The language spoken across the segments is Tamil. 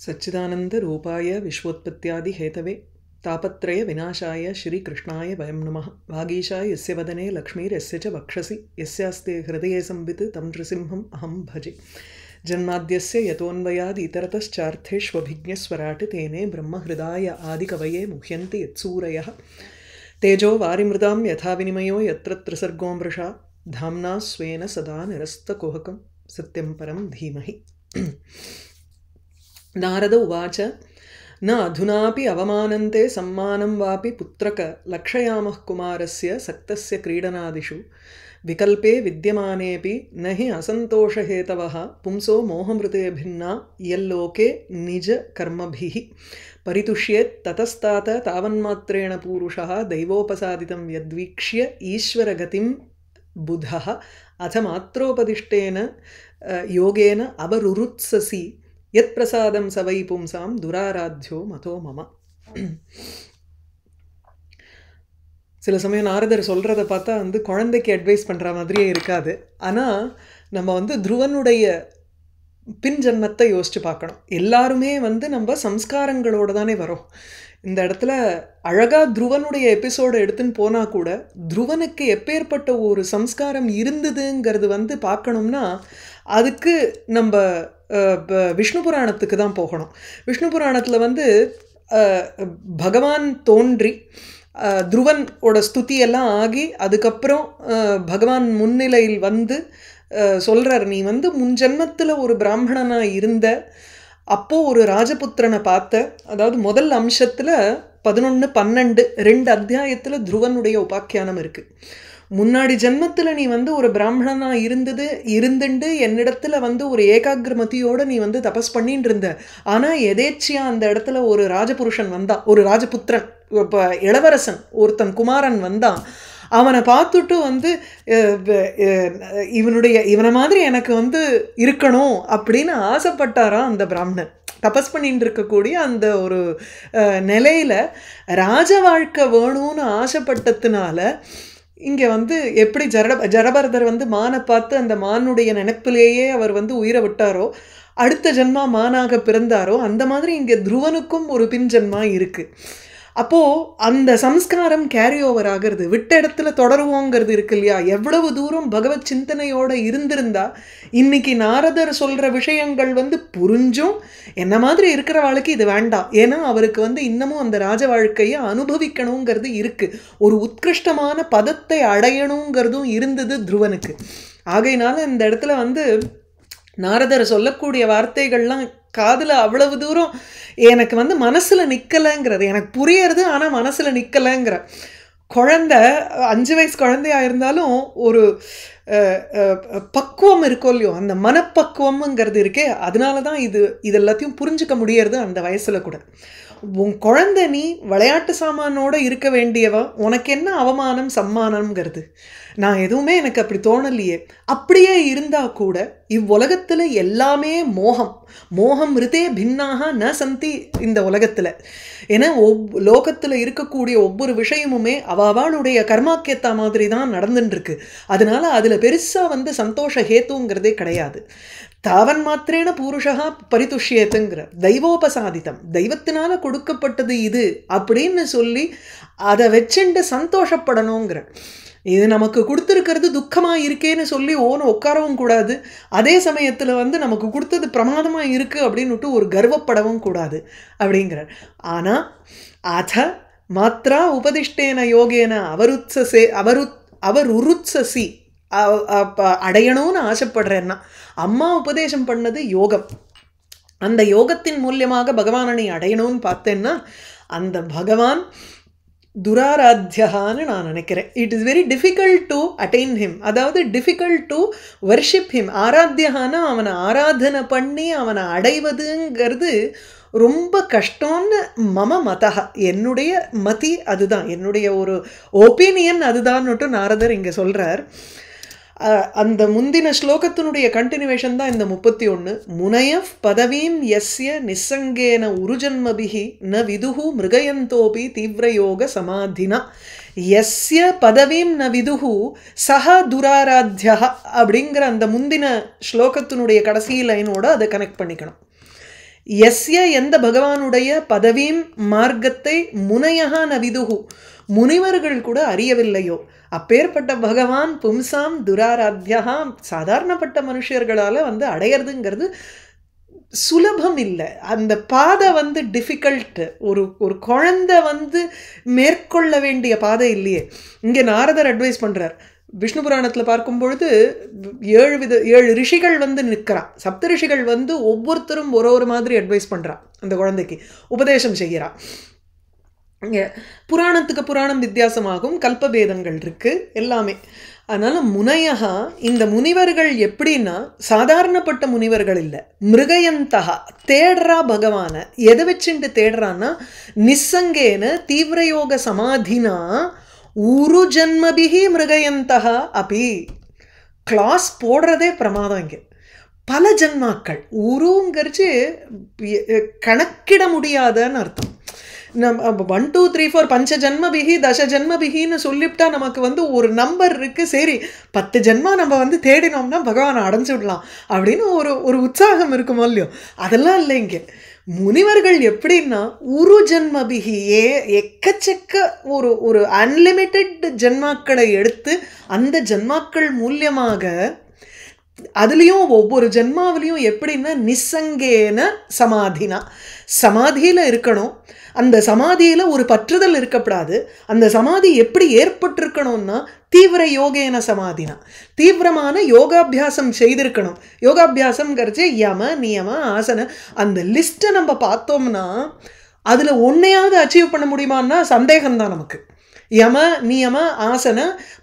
सच्चिदानंद रूपाय विश्वोत्पत्त्यादि हेतवे तापत्रय विनाशाय श्री कृष्णाय वयं नमः। वागीशाय यस्य वदने लक्ष्मीर्यस्य च वक्षसि यस्यास्ते हृदये संवित् तं नृसिंहम् अहं भजे। जन्माद्यस्य यतोऽन्वयाद् इतरतश्चार्थेष्वभिज्ञस्वराट् तेने ब्रह्महृदाय आदिकवये मुह्यन्ति यत्सूरयः। तेजो वारिमृदां यथा विनिमयो यत्र त्रिसर्गो मृषा धाम्ना स्वेन सदा निरस्तकुहकं सत्यं परं धीमहि। नारद उवाच न अधुनापि अवमानन्ते सम्मानं वापि पुत्रक लक्षयामः कुमारस्य सक्तस्य क्रीडनादिषु विकल्पे विद्यमानेऽपि न हि असन्तोषहेतवः पुंसो मोहमृते भिन्ना यल्लोके निजकर्मभिः परितुष्येत् ततस्तात तावन्मात्रेण पूरुषः दैवोपसादितं यद्वीक्ष्य ईश्वरगतिं बुधः अथ मात्रोपदिष्टेन योगेन अवरुरुत्ससि यत् प्रसादं स वै पुंसां दुराराध्यो मतो मम। சில சமயம் நாரதர் சொல்கிறத பார்த்தா குழந்தைக்கு அட்வைஸ் பண்ணுற மாதிரியே இருக்காது. ஆனால் நம்ம துருவனுடைய பின் ஜன்மத்தை யோசித்து பார்க்கணும். எல்லாருமே நம்ம சம்ஸ்காரங்களோடு தானே வரோம். இந்த இடத்துல அழகாக துருவனுடைய எபிசோடு எடுத்துன்னு போனால் கூட துருவனுக்கு எப்பேற்பட்ட ஒரு சம்ஸ்காரம் இருந்ததுங்கிறது பார்க்கணும்னா அதுக்கு நம்ம விஷ்ணு புராணத்துக்கு தான் போகணும். விஷ்ணு புராணத்தில் பகவான் தோன்றி துருவனோட ஸ்துதியெல்லாம் ஆகி அதுக்கப்புறம் பகவான் முன்னிலையில் சொல்கிறார், நீ முன் ஜென்மத்தில் ஒரு பிராமணனாக இருந்த அப்போது ஒரு ராஜபுத்திரனை பார்த்த. அதாவது முதல் அம்சத்தில் 11, 12 2 அத்தியாயத்தில் துருவனுடைய உபாக்கியானம் இருக்குது. முன்னாடி ஜென்மத்தில் நீ ஒரு பிராமணனாக இருந்துண்டு என்னிடத்துல ஒரு ஏகாகிரமதியோடு நீ தபஸ் பண்ணிட்டு இருந்த. ஆனால் எதேச்சியாக அந்த இடத்துல ஒரு ராஜபுருஷன் வந்தான், ஒரு ராஜபுத்திரன், இப்போ இளவரசன் ஒருத்தன் குமாரன் வந்தான். அவனை பார்த்துட்டு இவனை மாதிரி எனக்கு இருக்கணும் அப்படின்னு ஆசைப்பட்டாராம் அந்த பிராமணன். தபஸ் பண்ணிட்டு இருக்கக்கூடிய அந்த ஒரு நிலையில் ராஜ வாழ்க்கை வேணும்னு ஆசைப்பட்டதுனால இங்கே எப்படி ஜடபரதர் மானை பார்த்து அந்த மானுடைய நினைப்பிலேயே அவர் உயிரை விட்டாரோ, அடுத்த ஜென்மா மானாக பிறந்தாரோ, அந்த மாதிரி இங்கே துருவனுக்கும் ஒரு பின் ஜென்மா இருக்குது. அப்போது அந்த சம்ஸ்காரம் கேரி ஓவர் ஆகிறது, விட்ட இடத்துல தொடருவோங்கிறது இருக்கு இல்லையா. எவ்வளவு தூரம் பகவத் சிந்தனையோடு இருந்திருந்தா இன்னைக்கு நாரதர் சொல்கிற விஷயங்கள் புரிஞ்சும் என்ன மாதிரி இருக்கிற வாழ்க்கை இது வேண்டாம். ஏன்னா அவருக்கு இன்னமும் அந்த ராஜ வாழ்க்கையை அனுபவிக்கணுங்கிறது இருக்குது, ஒரு உத்கிருஷ்டமான பதத்தை அடையணுங்கிறதும் இருந்தது துருவனுக்கு. ஆகையினால இந்த இடத்துல நாரதர் சொல்லக்கூடிய வார்த்தைகள்லாம் காதில் அவ்வளவு தூரம் எனக்கு மனசில் நிற்கலைங்கிறது, எனக்கு புரியறது. ஆனால் மனசில் நிற்கலைங்கிற குழந்தை 5 வயசு குழந்தையாக இருந்தாலும் ஒரு பக்குவம் இருக்கோ இல்லையோ, அந்த மனப்பக்குவம்ங்கிறது இருக்கே. அதனால தான் இது எல்லாத்தையும் புரிஞ்சிக்க முடியறது அந்த வயசில் கூட. உன் குழந்தை நீ விளையாட்டு சாமானோடு இருக்க வேண்டியவ, உனக்கு என்ன அவமானம் சம்மானம்ங்கிறது நான் எதுவுமே எனக்கு அப்படி தோணலையே. அப்படியே இருந்தால் கூட இவ்வுலகத்தில் எல்லாமே மோகம் ரிதே பின்னாக ந சந்தி இந்த உலகத்தில். ஏன்னா லோகத்தில் இருக்கக்கூடிய ஒவ்வொரு விஷயமுமே அவளுடைய கர்மாக்கியத்தா மாதிரி தான் நடந்துட்டுருக்கு. அதனால அதில் பெருசாக சந்தோஷ ஹேத்துங்கிறதே கிடையாது. தாவன் மாத்திரேன பூருஷா பரிதுஷ்யத்துங்கிற தெய்வோபசாதித்தம், தெய்வத்தினால கொடுக்கப்பட்டது இது அப்படின்னு சொல்லி அதை வச்சுட்டு சந்தோஷப்படணுங்கிற. இது நமக்கு கொடுத்துருக்கிறது துக்கமாக இருக்கேன்னு சொல்லி உட்காரவும் கூடாது. அதே சமயத்தில் நமக்கு கொடுத்தது பிரமாதமாக இருக்குது அப்படின்னுட்டு ஒரு கர்வப்படவும் கூடாது அப்படிங்கிறார். ஆனால் அத மாத்ரா உபதிஷ்டேன யோகேன அவருருத்சசி அடையணும்னு ஆசைப்படுறேன்னா, அம்மா உபதேசம் பண்ணது யோகம். அந்த யோகத்தின் மூலியமாக பகவானை நீ அடையணும்னு பார்த்தேன்னா அந்த பகவான் துராராத்தியான்னு நான் நினைக்கிறேன். It is very difficult to attain him, அதாவது டிஃபிகல்ட் டு வர்ஷிப் ஹிம். ஆராத்தியானா அவனை ஆராதனை பண்ணி அவனை அடைவதுங்கிறது ரொம்ப கஷ்டம்னு மம மதா, என்னுடைய மதி அதுதான், என்னுடைய ஒரு ஒப்பீனியன் அதுதான்னுட்டு நாரதர் இங்கே சொல்கிறார். அந்த முந்தின ஸ்லோகத்தினுடைய கண்டினியூவேஷன் தான் இந்த 31. முனயஃப் பதவீம் யஸ்ய நிசங்கேன உருஜன்மபிஹி ந விதுஹு மிருகயந்தோபி தீவிரயோக சமாதினா யஸ்ய பதவீம் ந விதுஹு சஹ துராராத்யா அப்படிங்கிற அந்த முந்தின ஸ்லோகத்தினுடைய கடைசி லைனோடு அதை கனெக்ட் பண்ணிக்கணும். எஸ்ய எந்த பகவானுடைய பதவியும் மார்க்கத்தை முனையகா ந விதுகு முனிவர்கள் கூட அறியவில்லையோ அப்பேற்பட்ட பகவான் பும்சாம் துராராத்யா சாதாரணப்பட்ட மனுஷர்களால் வந்து அடையிறதுங்கிறது சுலபம் இல்லை. அந்த பாதை வந்து டிஃபிகல்ட்டு. ஒரு குழந்தை வந்து மேற்கொள்ள வேண்டிய பாதை இல்லையே. இங்கே நாரதர் அட்வைஸ் பண்ணுறார். விஷ்ணு புராணத்தில் பார்க்கும் பொழுது 7 ரிஷிகள் வந்து நிற்கிறான். சப்த ரிஷிகள் வந்து ஒவ்வொருத்தரும் ஒரு மாதிரி அட்வைஸ் பண்ணுறான். அந்த குழந்தைக்கு உபதேசம் செய்கிறான். இங்கே புராணத்துக்கு புராணம் வித்தியாசமாகும், கல்பபேதங்கள் இருக்குது எல்லாமே. அதனால் முனையகா இந்த முனிவர்கள் எப்படின்னா சாதாரணப்பட்ட முனிவர்கள் இல்லை. மிருகயந்தகா தேடுறா பகவான. எதை வச்சுட்டு தேடுறான்னா நிசங்கேன தீவிரயோக சமாதினா உரு ஜன்மபிகி மிருகயந்தகா அப்படி கிளாஸ் போடுறதே பிரமாதம். இங்கே பல ஜன்மாக்கள் உருங்கிறச்சு கணக்கிட முடியாதன்னு அர்த்தம். நம்ம 1 2 3 4 பஞ்ச ஜன்மபிகி தச ஜன்மபிகின்னு சொல்லிவிட்டா நமக்கு வந்து ஒரு நம்பர் இருக்குது. சரி 10 ஜென்மா நம்ம வந்து தேடினோம்னா பகவானை அடைஞ்சு விடலாம் அப்படின்னு ஒரு உற்சாகம் இருக்குமோ இல்லையோ. அதெல்லாம் இல்லை. இங்கே முனிவர்கள் எப்படின்னா உரு ஜன்மபிகி எக்கச்சக்க ஒரு அன்லிமிட்டெட் ஜென்மாக்களை எடுத்து அந்த ஜென்மாக்கள் மூலியமாக அதுலேயும் ஒவ்வொரு ஜென்மாவிலையும் எப்படின்னா நிசங்கேன சமாதினா சமாதியில் இருக்கணும். அந்த சமாதியில் ஒரு பற்றுதல் இருக்கக்கூடாது. அந்த சமாதி எப்படி ஏற்பட்டிருக்கணும்னா தீவிர யோகேன சமாதினா தீவிரமான யோகாபியாசம் செய்திருக்கணும். யோகாபியாசம்ங்கிறச்சு யம நியம ஆசன அந்த லிஸ்ட்டை நம்ம பார்த்தோம்னா அதில் ஒன்றையாவது அச்சீவ் பண்ண முடியுமான்னா சந்தேகம்தான் நமக்கு. யம நியம ஆசன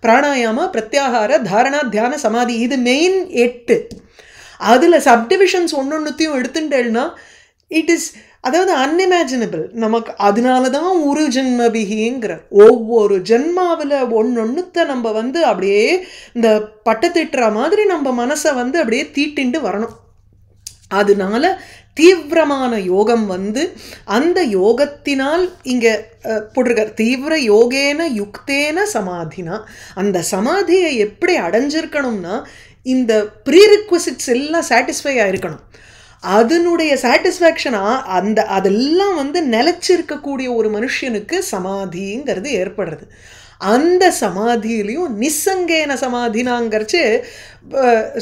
பிராணாயாம பிரத்யாகார தாரணா தியான சமாதி இது மெயின் 8. அதில் சப்டிவிஷன்ஸ் ஒன்னொன்னுத்தையும் எடுத்துட்டேன்னா இட் இஸ் அதாவது அன்இமேஜினபிள் நமக்கு. அதனால தான் ஒரு ஜென்மபிகிங்கிற ஒவ்வொரு ஜென்மாவில் ஒன்னொன்னுத்தை நம்ம வந்து அப்படியே இந்த பட்டத்திட்டுற மாதிரி நம்ம மனசை வந்து அப்படியே தீட்டிண்டு வரணும். அதனால தீவிரமான யோகம் வந்து அந்த யோகத்தினால் இங்கே போட்டிருக்கார் தீவிர யோகேன யுக்தேன சமாதினா அந்த சமாதியை எப்படி அடைஞ்சிருக்கணும்னா இந்த ப்ரீரிக்வசிட்ஸ் எல்லாம் சாட்டிஸ்ஃபை ஆகிருக்கணும். அதனுடைய சாட்டிஸ்ஃபேக்ஷனாக அதெல்லாம் வந்து நிலச்சிருக்கக்கூடிய ஒரு மனுஷனுக்கு சமாதிங்கிறது ஏற்படுறது. அந்த சமாதியிலையும் நிசங்கேன சமாதினாங்கிறச்சு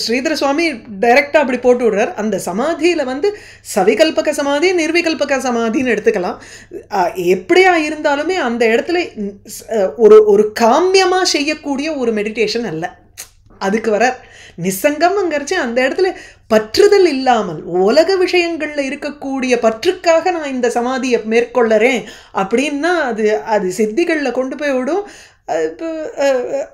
ஸ்ரீதர சுவாமி டைரெக்டாக அப்படி போட்டு விடுறார். அந்த சமாதியில் வந்து சவிகல்பக சமாதி நிர்விகல்பக சமாதின்னு எடுத்துக்கலாம். எப்படியா இருந்தாலுமே அந்த இடத்துல ஒரு காமியமாக செய்யக்கூடிய ஒரு மெடிடேஷன் அல்ல. அதுக்கு வர நிசங்கம்ங்கிறச்சு அந்த இடத்துல பற்றுதல் இல்லாமல் உலக விஷயங்களில் இருக்கக்கூடிய பற்றுக்காக நான் இந்த சமாதியை மேற்கொள்ளறேன் அப்படின்னா அது சித்திகளில் கொண்டு போய் விடும். இப்போ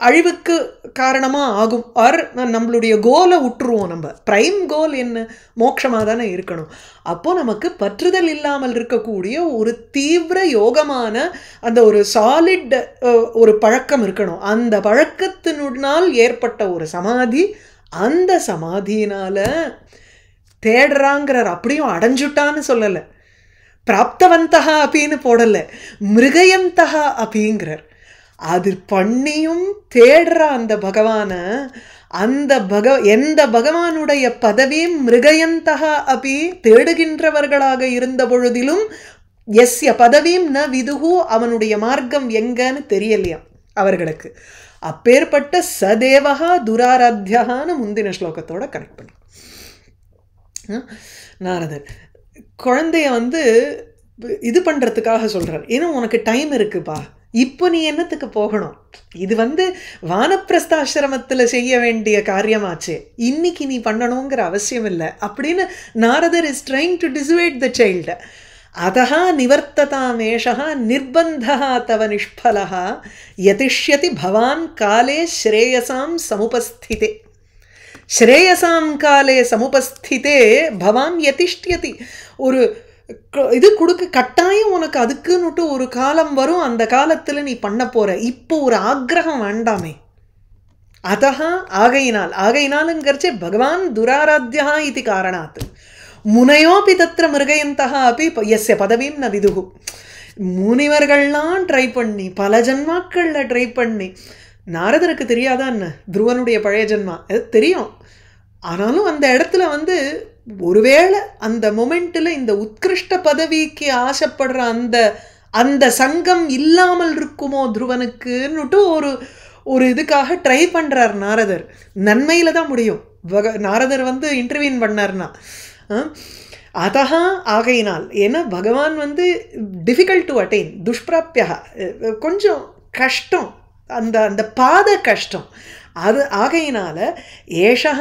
அழிவுக்கு காரணமாக ஆகும். ஆர் நம்மளுடைய கோலை விட்டுருவோம். நம்ம ப்ரைம் கோல் என்ன மோட்சமாக தானே இருக்கணும். அப்போது நமக்கு பற்றுதல் இல்லாமல் இருக்கக்கூடிய ஒரு தீவிர யோகமான அந்த ஒரு சாலிட் ஒரு பழக்கம் இருக்கணும். அந்த பழக்கத்தினால் ஏற்பட்ட ஒரு சமாதி. அந்த சமாதியினால் தேடுறாங்கிறார். அப்படியும் அடைஞ்சுட்டான்னு சொல்லலை. பிராப்தவந்தகா அப்படின்னு போடலை. மிருகயந்தகா அப்படிங்கிறார். அது பண்ணியும் தேடுற அந்த பகவானை அந்த எந்த பகவானுடைய பதவியும் மிருகயந்தகா அப்படி தேடுகின்றவர்களாக இருந்த பொழுதிலும் எஸ்ய பதவியும் ந விதுகு அவனுடைய மார்க்கம் எங்கன்னு தெரியலையாம் அவர்களுக்கு. அப்பேற்பட்ட சதேவகா துராராத்யான்னு முந்தின ஸ்லோகத்தோட கனெக்ட் பண்ணி நாரதர் குழந்தைய வந்து இது பண்ணுறதுக்காக சொல்கிறார். ஏன்னா உனக்கு டைம் இருக்குப்பா, இப்போ நீ என்னத்துக்கு போகணும், இது வந்து வானப்பிரஸ்தாசிரமத்தில் செய்ய வேண்டிய காரியமாச்சு, இன்னைக்கு நீ பண்ணணுங்கிற அவசியம் இல்லை அப்படின்னு Naradar is trying to dissuade the child. அதஹா நிவர்த்ததாமேஷः நிர்பந்தः தவ நிஷ்பலः யதிஷ்யதி பவான் காலே ஸ்ரேயசாம் சமுபஸ்திதே. ஸ்ரேயசாம் காலே சமுபஸ்திதே பவான் யதிஷ்யதி. ஒரு இது கொடுக்க கட்டாயம் உனக்கு அதுக்குன்னுட்டு ஒரு காலம் வரும். அந்த காலத்தில் நீ பண்ண போகிற. இப்போ ஒரு ஆக்ரகம் வேண்டாமே. அதஹா ஆகையினாலுங்கிறச்சே பகவான் துராராத்யா இது காரணாத் முனையோபி தத்திர மிருகயந்தகா அப்படி எஸ்ய பதவியும் ந விதுகு. முனிவர்கள்லாம் ட்ரை பண்ணி பல ஜன்மாக்களில் ட்ரை பண்ணி நாரதருக்கு தெரியாதா என்ன துருவனுடைய பழைய ஜென்மா அது தெரியும். ஆனாலும் அந்த இடத்துல வந்து ஒருவேளை அந்த மொமெண்ட்டில் இந்த உத்கிருஷ்ட பதவிக்கு ஆசைப்படுற அந்த அந்த சங்கம் இல்லாமல் இருக்குமோ துருவனுக்குன்னுட்டு ஒரு ஒரு இதுக்காக ட்ரை பண்ணுறார் நாரதர். நன்மையில் தான் முடியும். நாரதர் வந்து இன்டர்வியூன் பண்ணார்னா அதா ஆகையினால். ஏன்னா பகவான் வந்து டிஃபிகல்ட் டு அட்டைன், துஷ்பிராப்பியா, கொஞ்சம் கஷ்டம், அந்த அந்த பாத கஷ்டம். அது ஆகையினால ஏஷா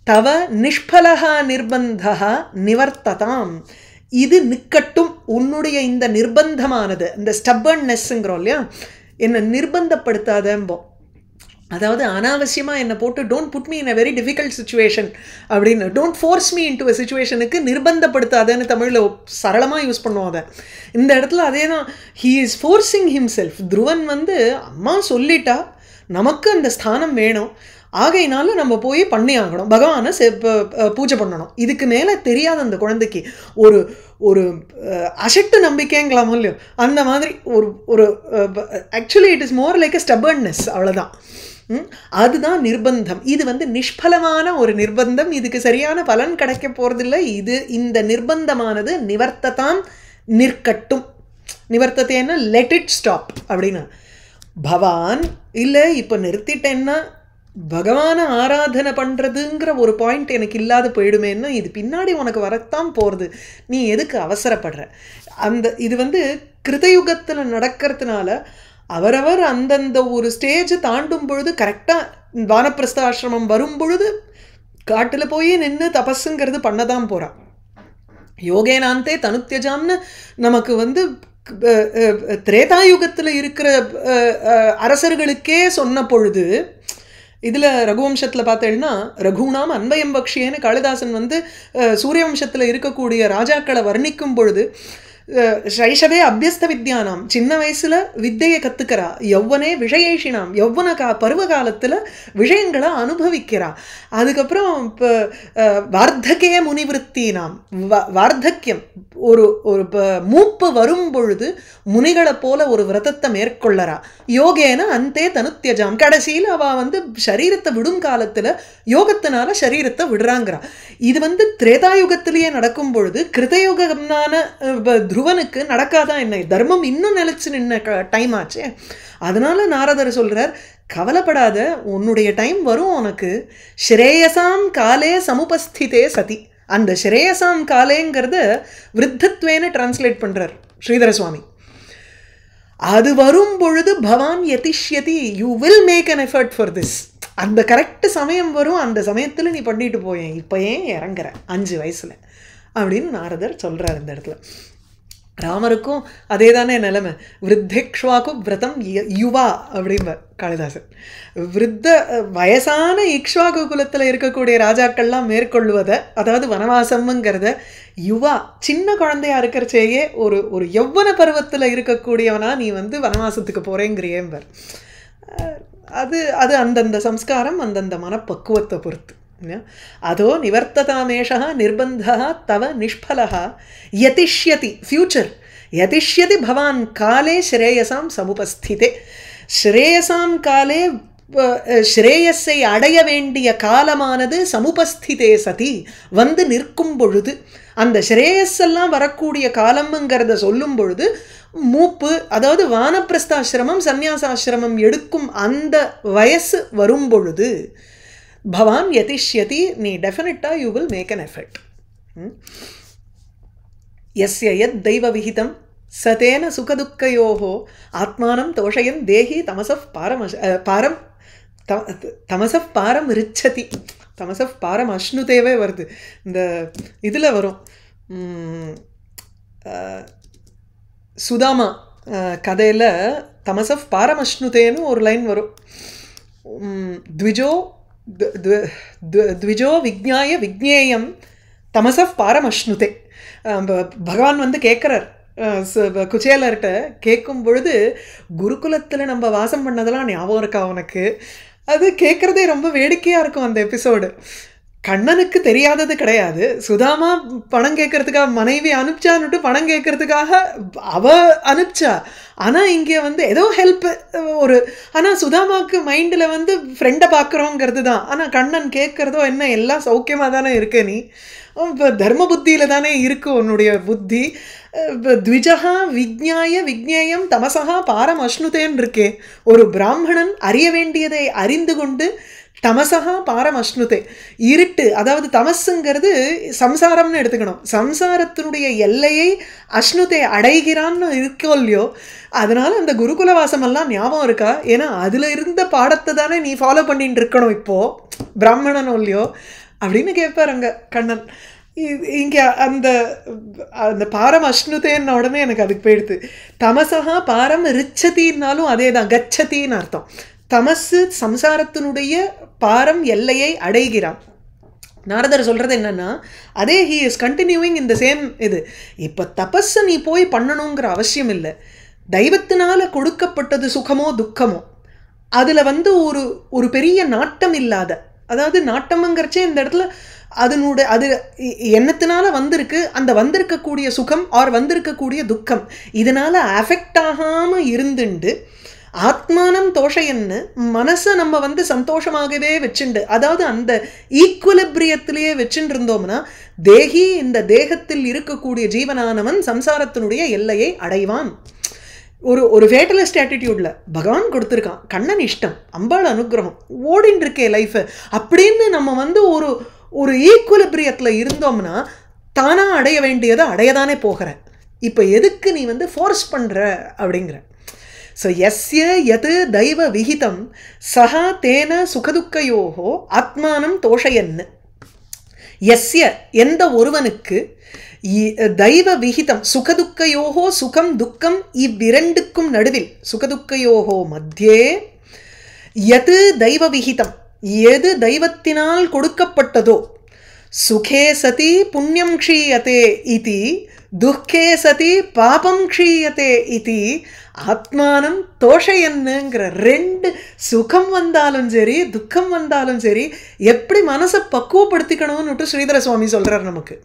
தவ நிஷ்பலஹா நிர்பந்தா நிவர்த்ததாம், இது நிற்கட்டும், உன்னுடைய இந்த நிர்பந்தமானது, இந்த ஸ்டப்பர்னஸ்ங்கிறோம் இல்லையா, என்னை நிர்பந்தப்படுத்தாதம்போ. அதாவது அனாவசியமாக என்னை போட்டு don't put me in a very difficult situation அப்படின்னு, don't force me into a சுச்சுவேஷனுக்கு நிர்பந்தப்படுத்தாதன்னு தமிழில் சரளமாக யூஸ் பண்ணுவோம் அதை. இந்த இடத்துல அதே தான், he is forcing himself. Dhruvan வந்து அம்மா சொல்லிட்டா நமக்கு அந்த ஸ்தானம் வேணும், ஆகையினால நம்ம போய் பண்ணி ஆகணும், பகவானை பூஜை பண்ணணும். இதுக்கு மேலே தெரியாது அந்த குழந்தைக்கு. ஒரு ஒரு அசட்டு நம்பிக்கைங்களாமோ இல்லையோ அந்த மாதிரி ஒரு ஒரு actually it is more like a stubbornness, அவ்வளோதான். அதுதான் நிர்பந்தம். இது வந்து நிஷ்பலமான ஒரு நிர்பந்தம், இதுக்கு சரியான பலன் கிடைக்க போகிறதில்லை. இது இந்த நிர்பந்தமானது நிவர்த்ததாம், நிற்கட்டும். நிவர்த்தத்தைன்னா லெட் இட் ஸ்டாப் அப்படின்னு. பவான் இல்லை இப்போ நிறுத்திட்டேன்னா பகவானை ஆராதனை பண்ணுறதுங்கிற ஒரு பாயிண்ட் எனக்கு இல்லாத போயிடுமேன்னா இது பின்னாடி உனக்கு வரத்தான் போகிறது, நீ எதுக்கு அவசரப்படுற? அந்த இது வந்து கிருதயுகத்தில் நடக்கிறதுனால அவரவர் அந்தந்த ஒரு ஸ்டேஜை தாண்டும் பொழுது, கரெக்டாக வானப்பிரஸ்த ஆசிரமம் வரும் பொழுது காட்டில் போய் நின்று தபஸுங்கிறது பண்ண தான் போகிறான். யோகேனாந்தே தனுத்தியஜாம்னு நமக்கு வந்து திரேதாயுகத்தில் இருக்கிற அரசர்களுக்கே சொன்ன பொழுது, இதில் ரகுவம்சத்தில் பார்த்தேன்னா ரகுணாம் அன்பயம் பக்ஷியேன்னு காளிதாசன் வந்து சூரியவம்சத்தில் இருக்கக்கூடிய ராஜாக்களை வர்ணிக்கும் பொழுது, சைஷவே அபியஸ்த வித்யானாம், சின்ன வயசில் வித்தையை கற்றுக்கிறா, யௌவனே விஷயேஷினாம், யௌவன பருவ காலத்தில் விஷயங்களை அனுபவிக்கிறா. அதுக்கப்புறம் இப்போ வார்த்தகே முனிவிருத்தினாம், வார்த்தக்கியம் ஒரு ஒரு மூப்பு வரும் பொழுது முனிகளை போல ஒரு விரதத்தை மேற்கொள்ளறா. யோகேன அந்தே தனுத்தியஜாம், கடைசியில் அவள் வந்து சரீரத்தை விடும் காலத்தில் யோகத்தினால சரீரத்தை விடுறாங்கிறா. இது வந்து திரேதாயுகத்திலேயே நடக்கும் பொழுது கிருதயுகம்னான துருவனுக்கு நடக்காதான் என்ன? தர்மம் இன்னும் நிலைச்சு நின்ன டைம் ஆச்சு. அதனால நாரதர் சொல்றார், கவலைப்படாத, உன்னுடைய டைம் வரும் உனக்கு. ஸ்ரேயசாம் காலே சமுபஸ்திதே சதி. அந்த ஸ்ரேயசாம் காலேங்கிறத விருத்தத்வேன்னு டிரான்ஸ்லேட் பண்றார் ஸ்ரீதர சுவாமி. அது வரும் பொழுது பவான் யதிஷ்யதி, you will make an effort for this. அந்த கரெக்ட் சமயம் வரும், அந்த சமயத்தில் நீ பண்ணிட்டு போயேன், இப்போ ஏன் இறங்குற 5 வயசில் அப்படின்னு நாரதர் சொல்கிறார் இந்த இடத்துல. ராமருக்கும் அதே தானே நிலைமை. விருத்தேக்ஷ்வாக்கு விரதம் யுவா அப்படிம்பார் காளிதாசன். விருத்த வயசான இக்ஷ்வாகு குலத்தில் இருக்கக்கூடிய ராஜாக்கள்லாம் மேற்கொள்வதை, அதாவது வனவாசம்ங்கிறத, யுவா சின்ன குழந்தையா இருக்கிறச்சேயே ஒரு ஒரு யௌவன பருவத்தில் இருக்கக்கூடியவனா நீ வந்து வனவாசத்துக்கு போகிறேங்கிறியேம்பர். அது அது அந்தந்த சம்ஸ்காரம், அந்தந்த மனப்பக்குவத்தை பொறுத்து. அதோ நிவர்த்ததாமேஷா நிர்பந்தா தவ நிஷ்பலஹா யதிஷ்யதி, ஃபியூச்சர் யதிஷ்யதி பவான் காலே ஸ்ரேயசாம் சமுபஸ்திதே. ஸ்ரேயசாம் காலே ஸ்ரேயஸை அடைய வேண்டிய காலமானது சமுபஸ்திதே சதி, வந்து நிற்கும் பொழுது, அந்த ஸ்ரேயஸ் எல்லாம் வரக்கூடிய காலம்ங்கிறத சொல்லும் பொழுது மூப்பு, அதாவது வானப்பிரஸ்தாசிரமம் சந்நியாசாசிரமம் எடுக்கும் அந்த வயசு வரும் பொழுது பவான் யதிஷ்யதி, நீ டெஃபினட்டாக you will make an effort. யஸ்ய யத் தெய்வ விஹிதம் சதேன சுகதுக்கயோஹோ ஆத்மானம் தோஷயன் தேஹி தமசஃப் பாரம் தமசஃப் பாரம் ரிச்சதி. தமசஃப் பாரம் அஷ்ணுதேவே வருது இந்த இதில் வரும். சுதாமா கதையில் தமசஃப் பாரம் அஷ்ணுதேன்னு ஒரு லைன் வரும். த்விஜோ விஜ்ஞாய விஜ்ஞேயம் தமசஃப் பாரமஷ்ணுதே. பகவான் வந்து கேட்குறார் குச்சேலர்கிட்ட. கேட்கும் பொழுது குருகுலத்தில் நம்ம வாசம் பண்ணதெல்லாம் ஞாபகம் இருக்கா உனக்கு? அது கேட்குறதே ரொம்ப வேடிக்கையாக இருக்கும் அந்த எபிசோடு. கண்ணனுக்கு தெரியாதது கிடையாது. சுதாமா பணம் கேட்கறதுக்காக மனைவி அனுப்பிச்சான்னுட்டு பணம் கேட்கறதுக்காக அவ அனுப்பிச்சா. ஆனால் இங்கே வந்து ஏதோ ஹெல்ப் ஒரு, ஆனால் சுதாமாவுக்கு மைண்டில் வந்து ஃப்ரெண்டை பார்க்குறோங்கிறது தான். ஆனால் கண்ணன் கேட்குறதோ என்ன, எல்லாம் சௌக்கியமாக தானே இருக்க, நீ இப்போ தர்ம புத்தியில் தானே இருக்கு உன்னுடைய புத்தி. த்விஜா விஜ்ஞாய விஜ்ஞேயம் தமசா பாரம் அஷ்ணுதேன்னு இருக்கே. ஒரு பிராமணன் அறிய வேண்டியதை அறிந்து கொண்டு தமசா பாரம் அஷ்ணுதே, இருட்டு, அதாவது தமசுங்கிறது சம்சாரம்னு எடுத்துக்கணும். சம்சாரத்தினுடைய எல்லையை அஷ்ணுதே அடைகிறான்னு இருக்கோ இல்லையோ, அதனால அந்த குருகுலவாசமெல்லாம் ஞாபகம் இருக்கா? ஏன்னா அதில் இருந்த பாடத்தை தானே நீ ஃபாலோ பண்ணிட்டு இருக்கணும் இப்போது, பிராமணனோ இல்லையோ அப்படின்னு கேட்பார் அங்கே கண்ணன். இங்கே அந்த அந்த பாரம் அஷ்ணுதேன்ன உடனே எனக்கு அதுக்கு போயிடுது. தமசா பாரம் ரிச்சத்தின்னாலும் அதே தான், கச்சத்தின்னு அர்த்தம். தமசு சம்சாரத்தினுடைய பாரம் எல்லையை அடைகிறான். நாரதர் சொல்கிறது என்னன்னா, அதே he is continuing in the same இது. இப்போ தபஸை நீ போய் பண்ணணுங்கிற அவசியம் இல்லை. தெய்வத்தினால கொடுக்கப்பட்டது சுகமோ துக்கமோ, அதில் வந்து ஒரு ஒரு பெரிய நாட்டம் இல்லாத, அதாவது நாட்டம்ங்கிறச்சே இந்த இடத்துல அதனுடைய அது எண்ணத்தினால வந்திருக்கு, அந்த வந்திருக்கக்கூடிய சுகம் ஆர் வந்திருக்கக்கூடிய துக்கம் இதனால் அஃபெக்ட் ஆகாமல் இருந்துண்டு ஆத்மானம் தோஷையன்னு மனசை நம்ம வந்து சந்தோஷமாகவே வச்சுண்டு, அதாவது அந்த ஈக்குவலிப்ரியத்திலேயே வச்சுட்டு இருந்தோம்னா தேகி, இந்த தேகத்தில் இருக்கக்கூடிய ஜீவனானவன் சம்சாரத்தினுடைய எல்லையை அடைவான். ஒரு ஃபேட்டலிஸ்ட் ஆட்டிடியூடில் பகவான் கொடுத்துருக்கான், கண்ணன் இஷ்டம், அம்பாள் அனுகிரகம், ஓடின்னு இருக்கே லைஃபு அப்படின்னு நம்ம வந்து ஒரு ஈக்குவலிப்ரியத்தில் இருந்தோம்னா தானாக அடைய வேண்டியதை அடையதானே போகிற. இப்போ எதுக்கு நீ வந்து ஃபோர்ஸ் பண்ணுற அப்படிங்கிற. ஸோ எஸ்ய யத் தெய்வ விஹிதம் சஹா தேன சுகதுக்கையோகோ ஆத்மானம் தோஷயன்னு. எஸ்ய எந்த ஒருவனுக்கு தெய்வ விஹிதம் சுகதுக்கையோகோ, சுகம் துக்கம் இவ்விரண்டுக்கும் நடுவில், சுகதுக்கையோகோ மத்தியே யத் தெய்வ விஹிதம் எது தெய்வத்தினால் கொடுக்கப்பட்டதோ, சுகே சதி புண்ணியம் க்ஷீயதே இதி துக்கே சதி பாபம் க்ஷீயதே இதி ஆத்மானம் தோஷயன்னுங்கிற ரெண்டு, சுகம் வந்தாலும் சரி துக்கம் வந்தாலும் சரி எப்படி மனசை பக்குவப்படுத்திக்கணும்னுட்டு ஸ்ரீதர சுவாமி சொல்கிறார் நமக்கு.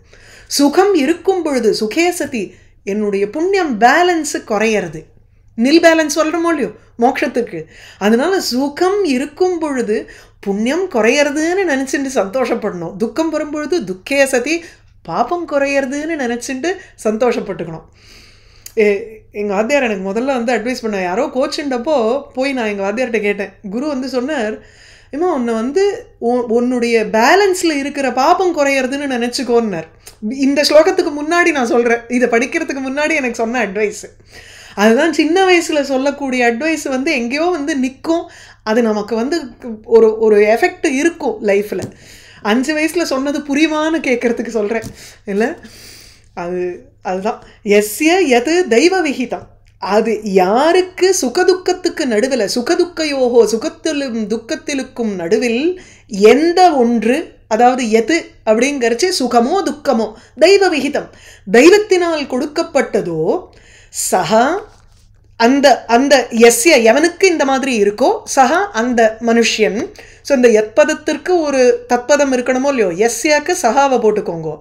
சுகம் இருக்கும் பொழுது சுகே சதி, என்னுடைய புண்ணியம் பேலன்ஸு குறையிறது, நில் பேலன்ஸ் சொல்கிறோமோ இல்லையோ மோட்சத்துக்கு. அதனால சுகம் இருக்கும் பொழுது புண்ணியம் குறையிறதுன்னு நினச்சிட்டு சந்தோஷப்படணும், துக்கம் வரும்பொழுது துக்கே சதி பாப்பம் குறையிறதுன்னு நினச்சிட்டு சந்தோஷப்பட்டுக்கணும். எங்கள் வாத்தியார் எனக்கு முதல்ல வந்து அட்வைஸ் பண்ண, யாரோ கோச்சுண்டப்போ போய் நான் எங்கள் வாத்தியார்கிட்ட கேட்டேன். குரு வந்து சொன்னார், ஏமா உன்னை வந்து உன்னுடைய பேலன்ஸில் இருக்கிற பாப்பம் குறையிறதுன்னு நினச்சிக்கோன்னார். இந்த ஸ்லோகத்துக்கு முன்னாடி நான் சொல்கிறேன், இதை படிக்கிறதுக்கு முன்னாடி எனக்கு சொன்ன அட்வைஸு அதுதான். சின்ன வயசில் சொல்லக்கூடிய அட்வைஸ் வந்து எங்கேயோ வந்து நிற்கும், அது நமக்கு வந்து ஒரு எஃபெக்ட் இருக்கும் லைஃப்பில். 5 வயசில் சொன்னது புரியுமான்னு கேட்குறதுக்கு சொல்கிறேன் இல்லை, அதுதான் எஸ்ய யது தெய்வ விஹிதம். அது யாருக்கு சுகதுக்கத்துக்கு நடுவில், சுகதுக்கையோகோ சுகத்திலும் துக்கத்திலுக்கும் நடுவில் எந்த ஒன்று, அதாவது எது அப்படிங்கிறச்சு சுகமோ துக்கமோ தெய்வ விஹிதம் தெய்வத்தினால் கொடுக்கப்பட்டதோ, சஹா அந்த அந்த எஸ்ய எவனுக்கு இந்த மாதிரி இருக்கோ, சஹா அந்த மனுஷன். ஸோ இந்த எத்பதத்திற்கு ஒரு தத்பதம் இருக்கணுமோ இல்லையோ, எஸ்யாக்கு சஹாவை போட்டுக்கோங்கோ,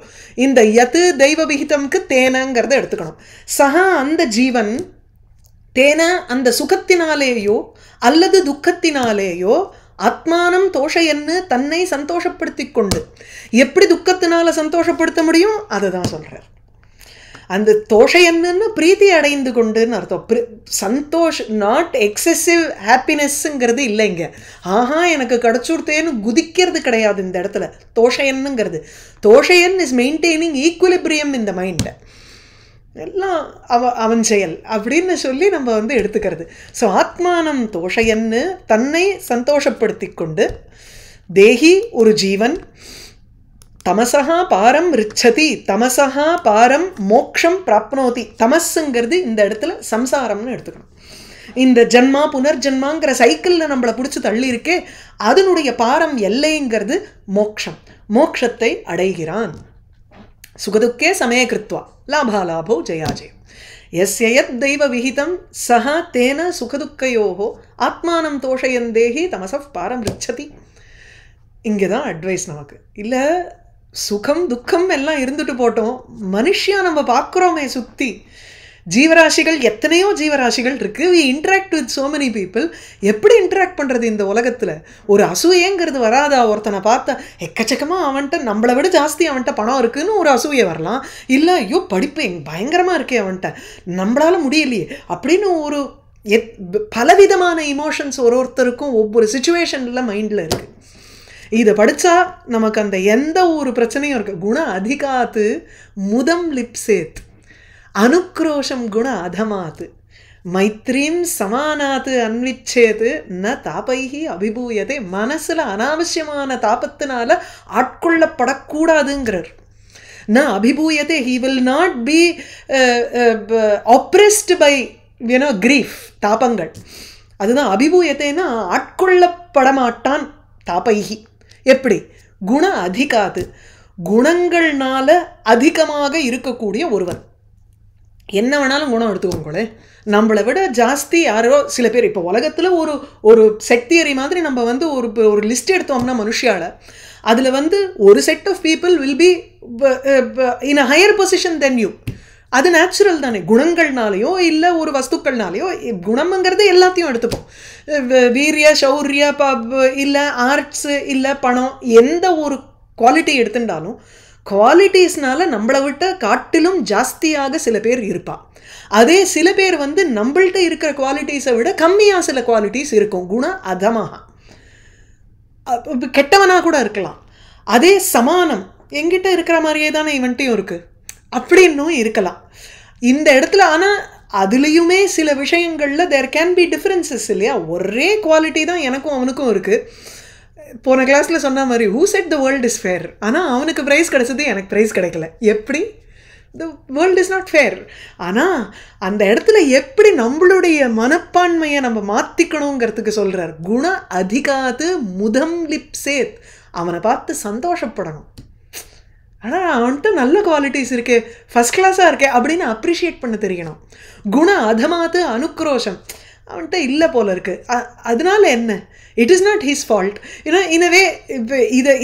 இந்த யத்து தெய்வ விகிதம்க்கு தேனங்கிறத எடுத்துக்கணும். சஹா அந்த ஜீவன், தேன அந்த சுகத்தினாலேயோ அல்லது துக்கத்தினாலேயோ ஆத்மானம் தோஷையன்னு தன்னை சந்தோஷப்படுத்தி கொண்டு, எப்படி துக்கத்தினால சந்தோஷப்படுத்த முடியும் அதை தான் சொல்கிறார். அந்த தோஷையன்னு பிரீத்தி அடைந்து கொண்டுன்னு அர்த்தம். சந்தோஷ் நாட் எக்ஸசிவ் ஹாப்பினஸ்ஸுங்கிறது இல்லைங்க. ஆஹா எனக்கு கிடச்சுடுத்தேன்னு குதிக்கிறது கிடையாது இந்த இடத்துல. தோஷையன்னுங்கிறது, தோஷையன் is maintaining equilibrium in the mind, எல்லாம் அவன் செயல் அப்படின்னு சொல்லி நம்ம வந்து எடுத்துக்கிறது. ஸோ ஆத்மானம் தோஷையன்னு தன்னை சந்தோஷப்படுத்தி கொண்டு, தேகி ஒரு ஜீவன், தமசா பாரம் ரிச்சதி, தமசா பாரம் மோக்ஷம் பிராப்னோதி. தமஸுங்கிறது இந்த இடத்துல சம்சாரம்னு எடுத்துக்கணும். இந்த ஜன்மா புனர்ஜன்மாங்கிற சைக்கிளில் நம்மளை பிடிச்சி தள்ளி இருக்கே, அதனுடைய பாரம் எல்லைங்கிறது மோக்ஷம், மோக்ஷத்தை அடைகிறான். சுகதுக்கே சமய கிருத்வா லாபாலாபோ ஜெயாஜெயம். எஸ்ய யத் தெய்வ விஹிதம் சஹா தேன சுகதுக்கையோகோ ஆத்மானம் தோஷயன் தேஹி தமசப் பாரம் ரிச்சதி. இங்கே தான் அட்வைஸ் நமக்கு. இல்லை சுகம் துக்கம் எல்லாம் இருந்துட்டு போட்டோம், மனுஷியா நம்ம பார்க்குறோமே சுற்றி ஜீவராசிகள், எத்தனையோ ஜீவராசிகள் இருக்குது. We interact with so many people. எப்படி இன்ட்ராக்ட் பண்ணுறது இந்த உலகத்தில்? ஒரு அசூயங்கிறது வராதா? ஒருத்தனை பார்த்தா எக்கச்சக்கமாக அவன்கிட்ட நம்மளை விட ஜாஸ்தி அவன்கிட்ட பணம் இருக்குதுன்னு ஒரு அசூயை வரலாம். இல்லை ஐயோ படிப்பு பயங்கரமாக இருக்கே அவன்கிட்ட, நம்மளால முடியலையே அப்படின்னு ஒரு பலவிதமான இமோஷன்ஸ் ஒருத்தருக்கும் ஒவ்வொரு சுச்சுவேஷனில் மைண்டில் இருக்குது. இதை படித்தா நமக்கு அந்த எந்த ஒரு பிரச்சனையும் இருக்குது. குண அதிகாத்து முதம் லிப்சேத் அனுக்ரோஷம் குண அதமாத்து மைத்ரீம் சமானாத்து அன்விச்சேது ந தாபைகி அபிபூயதே. மனசில் அனாவசியமான தாபத்தினால ஆட்கொள்ளப்படக்கூடாதுங்கிறார். ந அபிபூயதே, he will not be oppressed by grief, தாபங்கள். அதுதான் அபிபூயத்தைன்னா ஆட்கொள்ளப்படமாட்டான். தாபைகி எப்படி? குண அதிகாது, குணங்கள்னால அதிகமாக இருக்கக்கூடிய ஒருவன். என்ன வேணாலும் குணம் எடுத்துக்கோங்களே, நம்மளை விட ஜாஸ்தி யாரோ சில பேர். இப்போ உலகத்தில் ஒரு செட் தியரி மாதிரி நம்ம வந்து ஒரு லிஸ்ட் எடுத்தோம்னா மனுஷியால், அதில் வந்து ஒரு set of people will be in a higher position then you. அது நேச்சுரல் தானே. குணங்கள்னாலேயோ இல்லை ஒரு வஸ்துக்கள்னாலேயோ, குணம்ங்கிறது எல்லாத்தையும் எடுத்துப்போம். வீரிய சௌரிய இல்லை ஆர்ட்ஸு இல்லை பணம், எந்த ஒரு குவாலிட்டி எடுத்துட்டாலும் குவாலிட்டிஸ்னால நம்மளை விட்ட காட்டிலும் ஜாஸ்தியாக சில பேர் இருப்பாள். அதே சில பேர் வந்து நம்மள்கிட்ட இருக்கிற குவாலிட்டிஸை விட கம்மியாக சில குவாலிட்டிஸ் இருக்கும். குண அதமாக கெட்டவனாக கூட இருக்கலாம். அதே சமானம், எங்கிட்ட இருக்கிற மாதிரியே தானே இவன்ட்டையும் இருக்குது அப்படின்னும் இருக்கலாம் இந்த இடத்துல. ஆனால் அதுலேயுமே சில விஷயங்களில் தேர் கேன் பி டிஃப்ரென்சஸ் இல்லையா? ஒரே குவாலிட்டி தான் எனக்கும் அவனுக்கும் இருக்குது. போன கிளாஸில் சொன்ன மாதிரி who said the world is fair, ஆனால் அவனுக்கு ப்ரைஸ் கிடைச்சது, எனக்கு ப்ரைஸ் கிடைக்கல. எப்படி? The world is not fair. ஆனால் அந்த இடத்துல எப்படி நம்மளுடைய மனப்பான்மையை நம்ம மாற்றிக்கணுங்கிறதுக்கு சொல்கிறார். குண அதிகாது முதம் லிப்சேத், அவனை பார்த்து சந்தோஷப்படணும். ஆனால் அவன்கிட்ட நல்ல குவாலிட்டிஸ் இருக்கே, ஃபஸ்ட் கிளாஸாக இருக்கே அப்படின்னு அப்ரிஷியேட் பண்ண தெரியணும். குண அதமாத்து அனுக்ரோஷம், அவன்கிட்ட இல்லை போல இருக்குது, அதனால என்ன? It is not his fault. ஏன்னா இனவே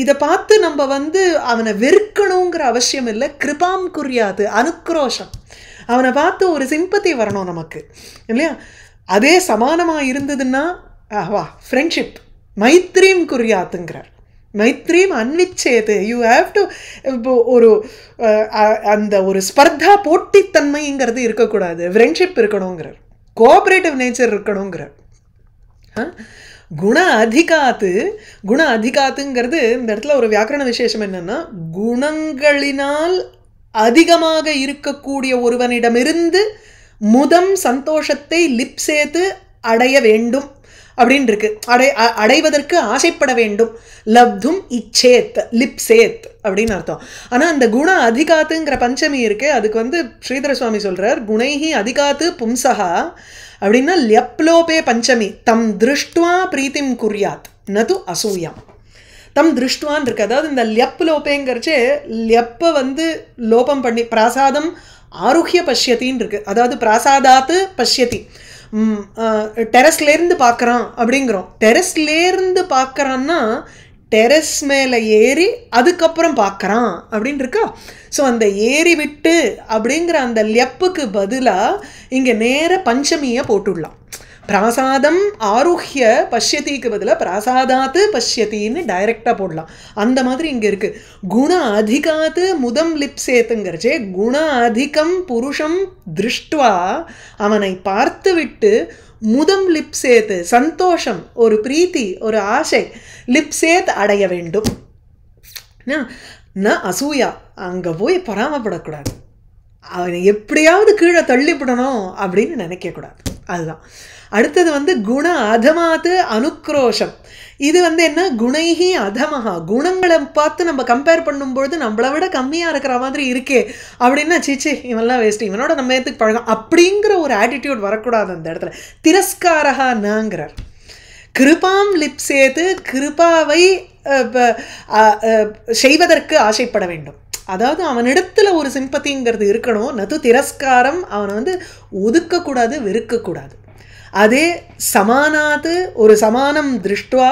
இதை பார்த்து நம்ம வந்து அவனை வெறுக்கணுங்கிற அவசியம் இல்லை. கிருபாம் குறியாது அனுக்ரோஷம், அவனை பார்த்து ஒரு சிம்பத்தி வரணும் நமக்கு இல்லையா? அதே சமானமாக இருந்ததுன்னா வா ஃப்ரெண்ட்ஷிப் மைத்ரீம் குறியாத்துங்கிறார். மைத்ரீம் அன்விச்சேது. யூ ஹாவ் டு ஒரு அந்த ஒரு ஸ்பர்தா போட்டித்தன்மைங்கிறது இருக்கக்கூடாது. ஃப்ரெண்ட்ஷிப் இருக்கணுங்கிறார். கோஆப்ரேட்டிவ் நேச்சர் இருக்கணுங்கிறார். குண அதிகாத்து, குண அதிகாத்துங்கிறது இந்த இடத்துல ஒரு வியாக்கரண விசேஷம் என்னன்னா, குணங்களினால் அதிகமாக இருக்கக்கூடிய ஒருவனிடமிருந்து முதம் சந்தோஷத்தை லிப்சேத்து அடைய வேண்டும் அப்படின்னு இருக்கு. அடைவதற்கு ஆசைப்பட வேண்டும். லப்தும் இச்சேத் லிப்சேத் அப்படின்னு அர்த்தம். ஆனால் அந்த குண அதிகாத்துங்கிற பஞ்சமி இருக்கு, அதுக்கு வந்து ஸ்ரீதர சுவாமி சொல்றார், குணைஹி அதிகாத்து பும்சகா அப்படின்னா லியப்லோபே பஞ்சமி தம் திருஷ்டுவா பிரீத்திம் குறியாத் நது அசூயாம். தம் திருஷ்டுவான் இருக்கு. அதாவது இந்த லியப் லோபேங்கிறச்சே லியப்பை வந்து லோபம் பண்ணி பிராசாதம் ஆருஹ்ய பஷ்யத்தின்னு இருக்கு. அதாவது பிராசாதாத்து பஷ்யத்தி, டெரஸ்லேருந்து பார்க்குறான் அப்படிங்கிறோம். டெரஸ்லேருந்து பார்க்குறான்னா டெரஸ் மேலே ஏறி அதுக்கப்புறம் பார்க்குறான் அப்படின்னு இருக்கா. ஸோ அந்த ஏறி விட்டு அப்படிங்கிற அந்த லெப்புக்கு பதிலாக இங்கே நேர பஞ்சமியை போட்டுடலாம். பிராசாதம் ஆருஹ்ய பஷ்யத்திக்கு பதிலாக பிராசாதாத்து பஷ்யத்தின்னு டைரெக்டாக போடலாம். அந்த மாதிரி இங்கே இருக்குது. குண அதிகாத்து முதம் லிப்சேத்துங்கிறச்சே குண அதிகம் புருஷம் திருஷ்டுவா, அவனை பார்த்து விட்டு முதம் லிப்சேத்து சந்தோஷம், ஒரு பிரீத்தி, ஒரு ஆசை, லிப்சேத் அடைய வேண்டும். ந அசூயா, அங்கே போய் பராமப்படக்கூடாது, அவனை எப்படியாவது கீழே தள்ளிவிடணும் அப்படின்னு நினைக்கக்கூடாது. அதுதான் அடுத்தது வந்து குண அதமாத்து அனுக்ரோஷம். இது வந்து என்ன, குணைஹி அதமஹா, குணங்களை பார்த்து நம்ம கம்பேர் பண்ணும்பொழுது நம்மளை விட கம்மியாக இருக்கிற மாதிரி இருக்கே அப்படின்னா சீச்சி இவன்லாம் வேஸ்ட், இவனோட நம்ம ஏற்றுக்கு பழகம் அப்படிங்கிற ஒரு ஆட்டிடியூட் வரக்கூடாது அந்த இடத்துல. திரஸ்காரஹா நாங்கிறார். கிருபாம் லிப்சேத்து, கிருபாவை செய்வதற்கு ஆசைப்பட வேண்டும். அதாவது அவனிடத்துல ஒரு சிம்பத்திங்கிறது இருக்கணும். நது திரஸ்காரம், அவனை வந்து ஒதுக்கக்கூடாது, வெறுக்கக்கூடாது. அதே சமானாத்து, ஒரு சமானம் திருஷ்டுவா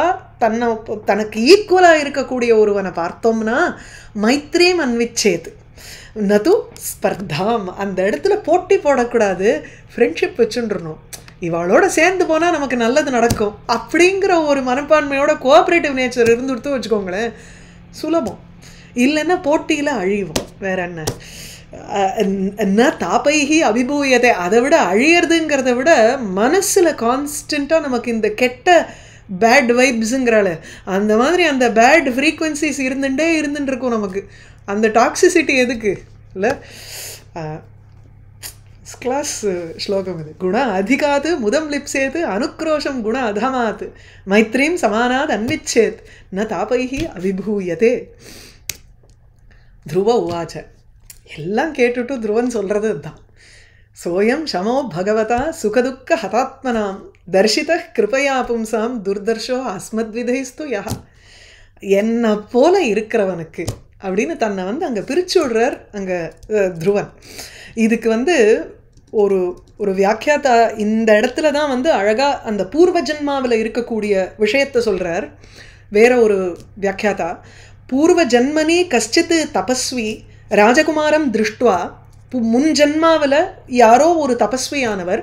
தனக்கு ஈக்குவலாக இருக்கக்கூடிய ஒருவனை பார்த்தோம்னா மைத்ரீம் அன்விச்சேது நது ஸ்பர்தாம். அந்த இடத்துல போட்டி போடக்கூடாது, ஃப்ரெண்ட்ஷிப் வச்சுருணும். இவளோட சேர்ந்து போனால் நமக்கு நல்லது நடக்கும் அப்படிங்கிற ஒரு மனப்பான்மையோட கோஆப்ரேட்டிவ் நேச்சர் இருந்துடுத்து வச்சுக்கோங்களேன், சுலபம். இல்லைன்னா போட்டியில் அழிவோம். வேற என்ன தாப்பைகி அபிபூயத்தை, அதை விட அழியறதுங்கிறத விட மனசில் கான்ஸ்டண்ட்டாக நமக்கு இந்த கெட்ட பேட் வைப்ஸுங்கிறாள், அந்த மாதிரி அந்த பேட் ஃப்ரீக்வன்சிஸ் இருந்துட்டு இருக்கும் நமக்கு. அந்த டாக்ஸிசிட்டி எதுக்கு இல்லை? கிளாஸ் ஸ்லோகம் இது. குண அதிகாது முதம் லிப்சேது அனுக்ரோஷம் குண அதமாத் மைத்ரீம் சமானாத் அன்விச்சேத் ந தாபைஹி அவிபூயதே. த்ருவ உவாச்ச. எல்லாம் கேட்டுட்டு துருவன் சொல்கிறது தான். சோயம் ஷமோ பகவதா சுகதுக்க ஹதாத்மனாம் தர்ஷித கிருபையா பும்சாம் துர்தர்ஷோ அஸ்மத்விதைஸ்து யா. என்னை போல இருக்கிறவனுக்கு அப்படின்னு தன்னை அங்கே பிரித்து விடுறார் அங்கே துருவன். இதுக்கு ஒரு ஒரு வியாக்கியாத்தா இந்த இடத்துல தான் அழகாக அந்த பூர்வ ஜன்மாவில் இருக்கக்கூடிய விஷயத்தை சொல்கிறார். வேற ஒரு வியாக்கியாத்தா, பூர்வ ஜன்மனி கஷ்டித் தபஸ்வி ராஜகுமாரம் திருஷ்டுவா, முன் ஜன்மாவில் யாரோ ஒரு தபஸ்வியானவர்,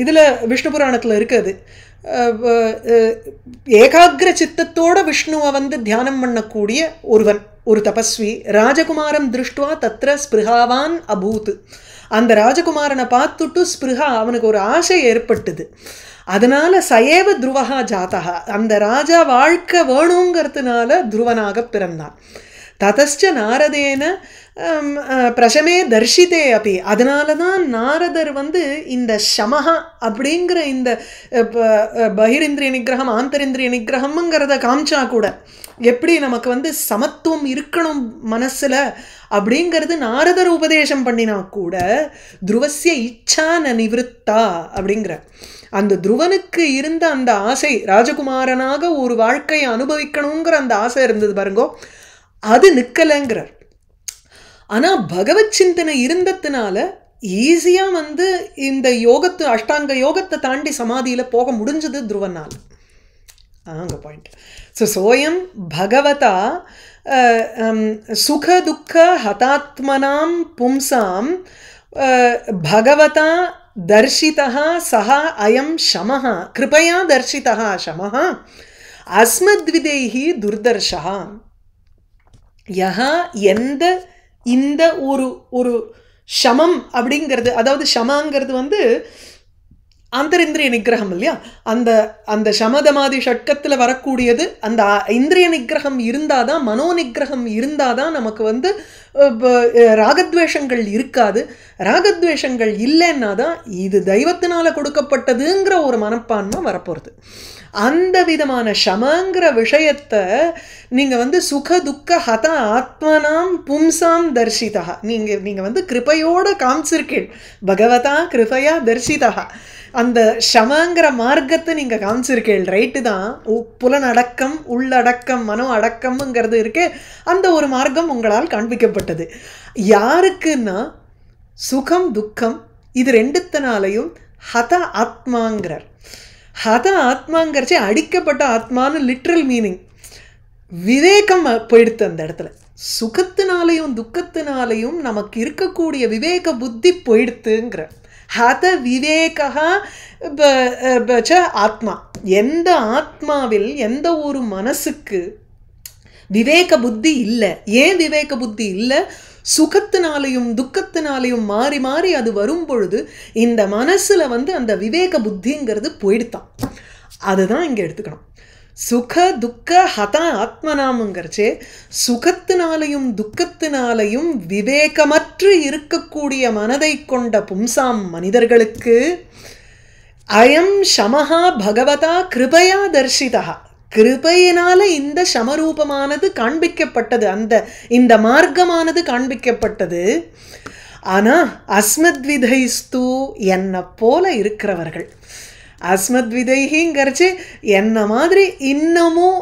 இதில் விஷ்ணு புராணத்தில் இருக்குது, ஏகாகிர சித்தத்தோட விஷ்ணுவை தியானம் பண்ணக்கூடிய ஒருவன், ஒரு தபஸ்வி, ராஜகுமாரம் திருஷ்டுவா தத்ர ஸ்பிருஹாவான் அபூத். அந்த ராஜகுமாரனை பார்த்துட்டு ஸ்பிருஹா, அவனுக்கு ஒரு ஆசை ஏற்பட்டுது. அதனால சயேவ துருவகா ஜாதகா, அந்த ராஜா வாழ்க்கை வேணுங்கிறதுனால துருவனாக பிறந்தான். ததஸ்ச நாரதேன பிரசமே தர்ஷிதே அப்படி. அதனால தான் நாரதர் இந்த சமஹா அப்படிங்கிற இந்த பகிரிந்திரிய நிகிரகம் ஆந்தரிந்திரிய நிகிரகம்ங்கிறத காமிச்சா கூட, எப்படி நமக்கு சமத்துவம் இருக்கணும் மனசில் அப்படிங்கிறது நாரதர் உபதேசம் பண்ணினா கூட, துருவசிய இச்சா ந நிவிருத்தா அப்படிங்கிற அந்த துருவனுக்கு இருந்த அந்த ஆசை, ராஜகுமாரனாக ஒரு வாழ்க்கையை அனுபவிக்கணுங்கிற அந்த ஆசை இருந்தது பாருங்கோ, அது நிற்கலைங்கிறார். ஆனால் பகவத் சிந்தனை இருந்ததுனால ஈஸியாக இந்த யோகத்து அஷ்டாங்க யோகத்தை தாண்டி சமாதியில் போக முடிஞ்சது துருவனால். அங்கே பாயிண்ட். ஸோ சோயம் பகவதா சுக துக்க ஹதாத்மனாம் பும்சாம் பகவதா தர்ஷிதா சஹா அயம் ஷமஹ கிருபையா தர்ஷிதா ஷமஹ அஸ்மத்விதைஹி துர்தர்ஷா. யஹா எந்த இந்த ஒரு ஒரு ஷமம் அப்படிங்கிறது, அதாவது ஷமாங்கிறது ஆந்தரிந்திரிய நிகிரகம் இல்லையா, அந்த அந்த சமதமாதி ஷட்கத்தில் வரக்கூடியது. அந்த இந்திரிய நிகிரகம் இருந்தாதான், மனோ நிகிரகம் இருந்தாதான் நமக்கு ராகத்வேஷங்கள் இருக்காது. ராகத்வேஷங்கள் இல்லைன்னா தான் இது தெய்வத்தினால கொடுக்கப்பட்டதுங்கிற ஒரு மனப்பான்மை வரப்போகிறது. அந்த விதமான ஷமங்கிற விஷயத்தை நீங்கள் சுக துக்க ஹத ஆத்மனாம் பும்சாம் தர்ஷிதா, நீங்கள் கிருபையோடு காமிச்சிருக்கேன். பகவதா கிருபையா தர்ஷிதா, அந்த ஷமங்கிற மார்க்கத்தை நீங்கள் காமிச்சிருக்கேள். ரைட்டு தான், புலனடக்கம் உள்ளடக்கம் மனோ அடக்கம்ங்கிறது இருக்கே, அந்த ஒரு மார்க்கம் உங்களால் காண்பிக்கப்பட்டது. யாருக்குன்னா சுகம் துக்கம் இது ரெண்டுத்தினாலையும் ஹத ஆத்மாங்கிறார். ஹத ஆத்மாங்கிறச்சே அடிக்கப்பட்ட ஆத்மான்னு லிட்ரல் மீனிங். விவேகம் போயிடுத்து அந்த இடத்துல. சுகத்தினாலையும் துக்கத்தினாலையும் நமக்கு இருக்கக்கூடிய விவேக புத்தி போயிடுத்துங்கிற ஹத விவேகா ஆத்மா. எந்த ஆத்மாவில் எந்த ஒரு மனசுக்கு விவேக புத்தி இல்லை. ஏன் விவேக புத்தி இல்லை? சுகத்தினாலையும் துக்கத்தினாலையும் மாறி மாறி அது வரும் பொழுது இந்த மனசில் அந்த விவேக புத்திங்கிறது போயிடுத்தான். அதுதான் இங்கே எடுத்துக்கணும். சுக துக்க ஹத ஆத்மனாமுங்கிறச்சே சுகத்தினாலையும் துக்கத்தினாலையும் விவேகமற்று இருக்கக்கூடிய மனதை கொண்ட பும்சாம் மனிதர்களுக்கு அயம் ஷமஹா பகவதா கிருபையா தர்ஷிதா, கிருபையினால இந்த சமரூபமானது காண்பிக்கப்பட்டது, இந்த மார்க்கமானது காண்பிக்கப்பட்டது. ஆனால் அஸ்மத்விதைஸ்து என்னை போல இருக்கிறவர்கள், அஸ்மத்விதைங்கிறச்சு என்ன மாதிரி இன்னமும்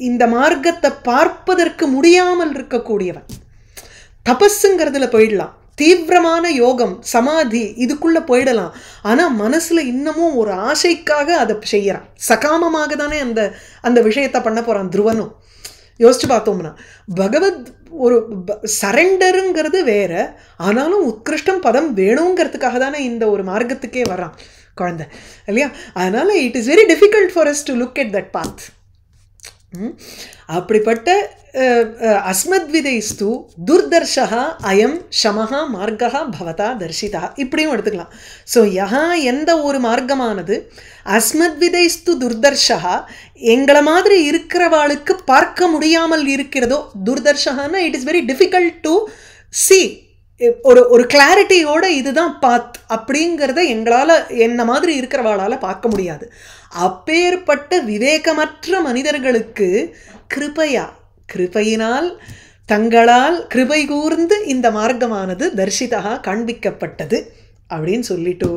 இந்த மார்க்கத்தை பார்ப்பதற்கு முடியாமல் இருக்கக்கூடியவன். தபஸுங்கிறதுல போயிடலாம், தீவிரமான யோகம் சமாதி இதுக்குள்ள போயிடலாம். ஆனா மனசுல இன்னமும் ஒரு ஆசைக்காக அதை செய்யறான். சகாமமாக தானே அந்த அந்த விஷயத்தை பண்ண போறான் துருவனும். யோசிச்சு பார்த்தோம்னா பகவத் ஒரு சரண்டருங்கிறது வேற, ஆனாலும் உத்கிருஷ்டம் பதம் வேணுங்கிறதுக்காக தானே இந்த ஒரு மார்க்கத்துக்கே வர்றான் குழந்தை இல்லையா? அதனால it is very difficult for us to look at that path. அப்படிப்பட்ட அஸ்மத்விதைஸ்து துர்தர்ஷா அயம் ஷமஹா மார்கா பவதா தர்ஷிதா இப்படியும் எடுத்துக்கலாம். ஸோ யஹா எந்த ஒரு மார்க்கமானது அஸ்மத்விதைஸ்து துர்தர்ஷா எங்களை மாதிரி இருக்கிறவாளுக்கு பார்க்க முடியாமல் இருக்கிறதோ, துர்தர்ஷான்னா it is very difficult to see, ஒரு கிளாரிட்டியோட இதுதான் பாத் அப்படிங்கிறத எங்களால் என்ன மாதிரி இருக்கிறவாளால் பார்க்க முடியாது. அப்பேற்பட்ட விவேகமற்ற மனிதர்களுக்கு கிருபையினால் தங்களால் கிருபை கூர்ந்து இந்த மார்க்கமானது தர்ஷிதா காண்பிக்கப்பட்டது அப்படின்னு சொல்லிட்டு,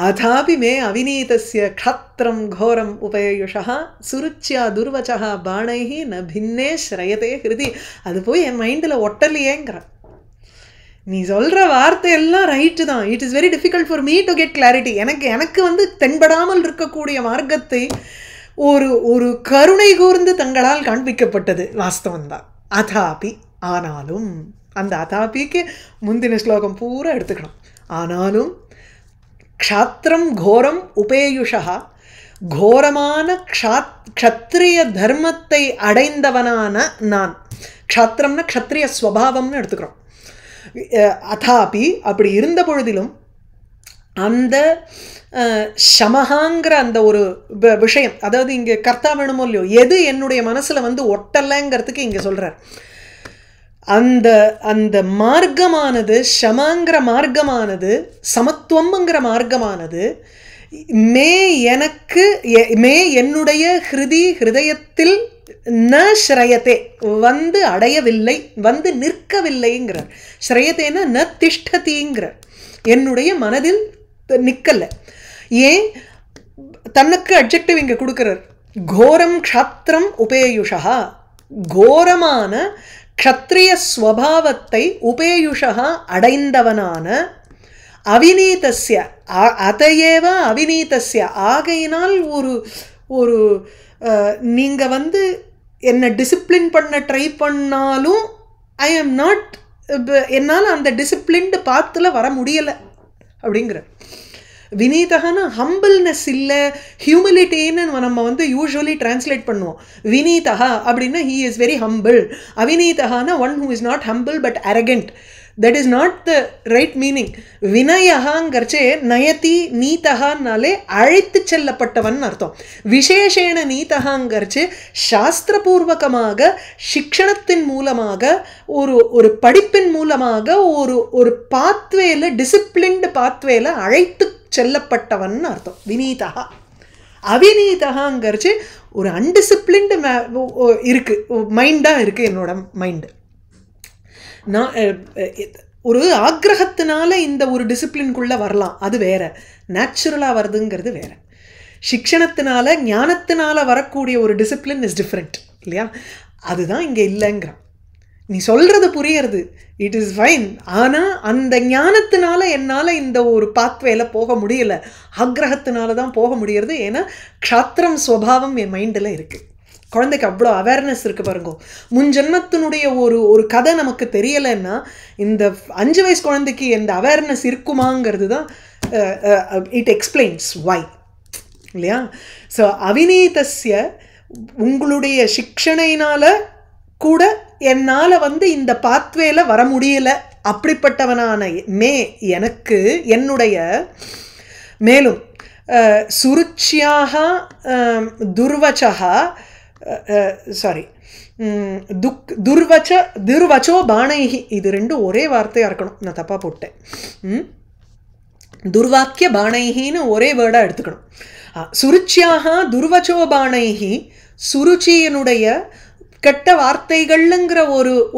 அதாபி மே அவிநீதஸ்ய க்ஷத்ரம் கோரம் உபயுஷா சுருச்சியா துர்வச்சா பாணைஹி ந பின்னே ஸ்ரயதே ஹிருதி. அது போய் என் மைண்டில் ஒட்டலையேங்கிற. நீ சொல்கிற வார்த்தையெல்லாம் ரைட்டு தான். It is very difficult for me to get clarity. எனக்கு வந்து தென்படாமல் இருக்கக்கூடிய மார்க்கத்தை ஒரு கருணை கூர்ந்து தங்களால் காண்பிக்கப்பட்டது வாஸ்தவம் தான். அதாபி ஆனாலும், அந்த அதாபிக்கு முந்தின ஸ்லோகம் பூரா எடுத்துக்கணும். ஆனாலும் க்ஷாத்திரம் கோரம் உபேயுஷா கோரமான க்ஷத்ரிய தர்மத்தை அடைந்தவனான நான். க்ஷாத்திரம்னா க்ஷத்ரிய ஸ்வபாவம்னு எடுத்துக்கிறோம். அதாபி அப்படி இருந்த பொழுதிலும் அந்த ஷமஹாங்கிற அந்த ஒரு விஷயம், அதாவது இங்கே கர்த்தா வேணுமோ இல்லையோ, எது என்னுடைய மனசில் வந்து ஒட்டலைங்கிறதுக்கு இங்கே சொல்கிறார். அந்த அந்த மார்க்கமானது, ஷமாங்கிற மார்க்கமானது, சமத்துவம்ங்கிற மார்க்கமானது மே என்னுடைய ஹிருதயத்தில் ந ஸ்ரயத்தே வந்து அடையவில்லை, வந்து நிற்கவில்லைங்கிறார். ஸ்ரயத்தேன்னா ந திஷ்டதிங்கிறார், என்னுடைய மனதில் நிற்கலை. ஏன் தனக்கு அட்ஜெக்டிவ் இங்கே கொடுக்குறார். கோரம் க்ஷாத்திரம் உபேயுஷா, கோரமான க்ஷத்ரிய ஸ்வபாவத்தை உபேயுஷா அடைந்தவனான அவிநீதஸ்ய அதையேவ அவிநீதஸ்ய ஆகையினால் ஒரு நீங்கள் வந்து என்னை டிசிப்ளின் பண்ண ட்ரை பண்ணாலும் ஐ எம் நாட், என்னால் அந்த டிசிப்ளின்டு பாத்தில் வர முடியலை அப்படிங்கிற. வினீதகான ஹம்பிள்னஸ் இல்லை, ஹியூமிலிட்டின்னு நம்ம வந்து யூஸ்வலி டிரான்ஸ்லேட் பண்ணுவோம். வினீதகா அப்படின்னா ஹீ இஸ் வெரி ஹம்பிள். அவிநீதகான one who is not humble but arrogant. That is not the right meaning. வினயகாங்கிறச்சே நயதி நீதகான்னாலே அழைத்து செல்லப்பட்டவன் அர்த்தம். விசேஷேன நீதகாங்கிறச்சு சாஸ்திரபூர்வகமாக சிக்ஷணத்தின் மூலமாக ஒரு படிப்பின் மூலமாக ஒரு பாத்வேல, டிசிப்ளின்டு பாத்வேல அழைத்து செல்லப்பட்டவன் அர்த்தம் வினீதகா. அவிநீதகாங்கிறச்சு ஒரு அன்டிசிப்ளின்டு இருக்குது, மைண்டாக இருக்குது என்னோட மைண்டு. நான் ஒரு ஆக்ரகத்தினால இந்த ஒரு டிசிப்ளின்குள்ளே வரலாம், அது வேற. நேச்சுரலாக வருதுங்கிறது வேற. சிக்ஷணத்தினால ஞானத்தினால வரக்கூடிய ஒரு டிசிப்ளின் இஸ் டிஃப்ரெண்ட் இல்லையா? அதுதான் இங்கே இல்லைங்கிறான். நீ சொல்கிறது புரியறது, இட் இஸ் ஃபைன். ஆனால் அந்த ஞானத்தினால என்னால் இந்த ஒரு பாத்வேல போக முடியலை, ஆக்ரகத்தினால தான் போக முடியறது. ஏன்னா க்ஷாத்திரம் ஸ்வபாவம் என் மைண்டில் இருக்குது. குழந்தைக்கு அவ்வளோ அவேர்னஸ் இருக்குது பாருங்க. முன்ஜென்மத்தினுடைய ஒரு கதை நமக்கு தெரியலைன்னா இந்த 5 வயசு குழந்தைக்கு இந்த அவேர்னஸ் இருக்குமாங்கிறது தான் இட் எக்ஸ்பிளைன்ஸ் வை இல்லையா? ஸோ அவிநீதஸ்ய உங்களுடைய சிக்ஷணையினால் கூட என்னால் வந்து இந்த பாத்வேல வர முடியலை, அப்படிப்பட்டவனான எனக்கு என்னுடைய. மேலும் சுருச்சியாக துர்வச்சா துர்வச்சோ பாணைஹி, இது ரெண்டும் ஒரே வார்த்தையாக இருக்கணும், நான் தப்பாக போட்டேன். துர்வாக்கிய பாணைஹின்னு ஒரே வேர்டாக எடுத்துக்கணும். சுருச்சியாக துர்வச்சோ பாணைஹி, சுருச்சியினுடைய கெட்ட வார்த்தைகள்ங்கிற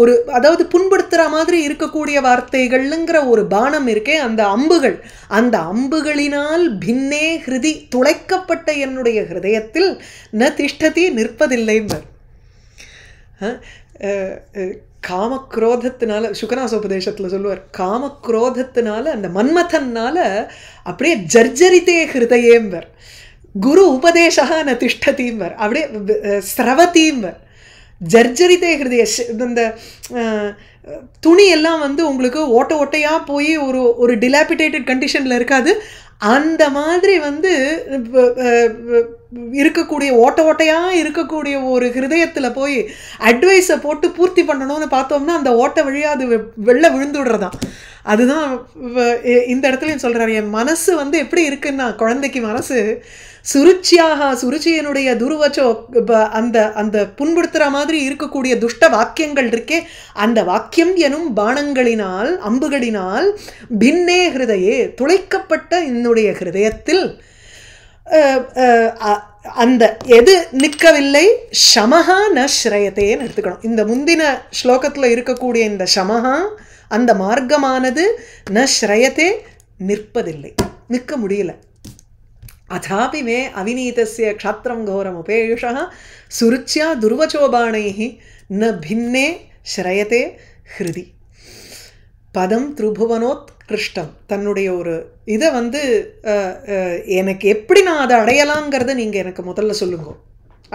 ஒரு அதாவது புண்படுத்துகிற மாதிரி இருக்கக்கூடிய வார்த்தைகள்ங்கிற ஒரு பானம் இருக்கே, அந்த அம்புகள், அந்த அம்புகளினால் பின்னே ஹிருதி துளைக்கப்பட்ட என்னுடைய ஹிருதயத்தில் ந திஷ்டதி நிற்பதில்லைம்பர். காமக்ரோதத்தினால சுகநாசோபதேசத்தில் சொல்லுவார், காமக்ரோதத்தினால அந்த மன்மதன்னால அப்படியே ஜர்ஜரித்தே ஹிருதயேம்பர், குரு உபதேசா ந திஷ்டதீம்பர், அப்படியே ஸ்ரவதீம்பர், ஜர்ஜரித்தே ஹிருதய. இந்த துணி எல்லாம் வந்து உங்களுக்கு ஓட்ட ஓட்டையாக போய் ஒரு டிலாபிடேட்டட் கண்டிஷனில் இருக்காது, அந்த மாதிரி வந்து இருக்கக்கூடிய ஓட்ட ஓட்டையாக இருக்கக்கூடிய ஒரு ஹிருதயத்தில் போய் அட்வைஸை போட்டு பூர்த்தி பண்ணணும்னு பார்த்தோம்னா அந்த ஓட்டை வழியாக அது வெளில விழுந்துடுறதான். அதுதான் இந்த இடத்துலையும் சொல்கிறார். என் மனசு வந்து எப்படி இருக்குன்னா, குழந்தைக்கு மனசு சுருச்சியாக, சுருச்சியனுடைய துருவச்சோ அந்த அந்த புண்படுத்துகிற மாதிரி இருக்கக்கூடிய துஷ்ட வாக்கியங்கள் இருக்கே, அந்த வாக்கியம் எனும் பானங்களினால், அம்புகளினால் பின்னே ஹிருதயே, துளைக்கப்பட்ட என்னுடைய ஹிருதயத்தில் அந்த எது நிற்கவில்லை, ஷமஹா ந ஸ்ரயத்தேன்னு எடுத்துக்கணும். இந்த முந்தின ஸ்லோகத்தில் இருக்கக்கூடிய இந்த ஷமஹா, அந்த மார்க்கமானது ந ஸ்ரயத்தே, நிற்பதில்லை, நிற்க முடியல. அதாபி மே அவிநீதஸ்ய க்ஷாத்ரம் கோரம் உபேயுஷா சுருச்சியா துர்வச்சோபாணைஹி ந பின்னே ஸ்ரயத்தே ஹிருதி. பதம் திரிபுவனோத்கிருஷ்டம், தன்னுடைய ஒரு இதை வந்து எனக்கு எப்படி நான் அதை அடையலாங்கிறத நீங்கள் எனக்கு முதல்ல சொல்லுங்க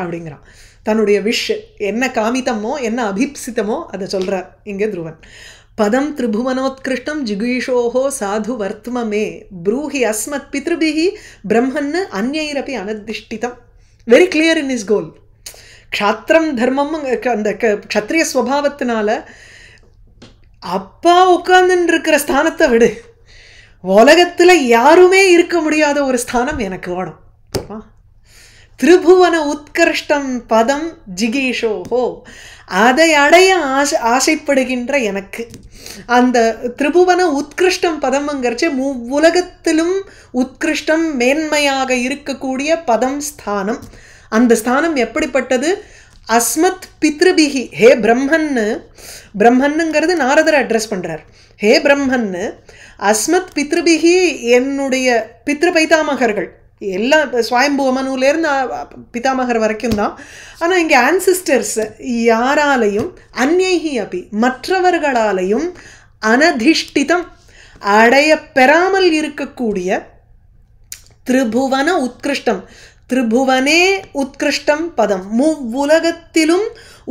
அப்படிங்கிறான். தன்னுடைய விஷ் என்ன காமிதமோ என்ன அபிப்சிதமோ அதை சொல்கிறார் இங்கே துருவன். பதம் திரிபுவனோத்கிருஷ்டம் ஜிகீஷோஹோ சாது வர்த்ம மே ப்ரூஹி அஸ்மத் பித்ருபிஹி பிரம்மன்னு அந்யைரபி அனதிஷ்டிதம். Very clear in his goal. க்ஷாத்திரம் தர்மம், அந்த க்ஷத்ரிய ஸ்வபாவத்தினால அப்பா உட்கார்ந்துன்னு இருக்கிற ஸ்தானத்தை விடு, உலகத்தில் யாருமே இருக்க முடியாத ஒரு ஸ்தானம் எனக்கு வேணும். திரிபுவன உத்கிருஷ்டம் பதம் ஜிகீஷோஹோ, அதை அடைய ஆசைப்படுகின்ற எனக்கு அந்த திரிபுவன உத்கிருஷ்டம் பதம்ங்கிறச்சு உலகத்திலும் உத்கிருஷ்டம் மேன்மையாக இருக்கக்கூடிய பதம் ஸ்தானம். அந்த ஸ்தானம் எப்படிப்பட்டது? அஸ்மத் பித்ருபிஹி, ஹே பிரம்மன்னு, பிரம்மன்னுங்கிறது நாரதரை அட்ரஸ் பண்ணுறார். ஹே பிரம்மன்னு அஸ்மத் பித்ருபிஹி, என்னுடைய பித்ரு பைதாமகர்கள் எல்லாம் ஸ்வயம்பு மனுலேருந்து பிதாமகர் வரைக்கும் தான். ஆனால் இங்கே ஆன்சிஸ்டர்ஸ் யாராலையும் அந்யைஹி அப்பி, மற்றவர்களாலையும் அனதிஷ்டிதம், அடைய பெறாமல் இருக்கக்கூடிய திரிபுவன உத்கிருஷ்டம், திரிபுவனே உத்கிருஷ்டம் பதம், உலகத்திலும்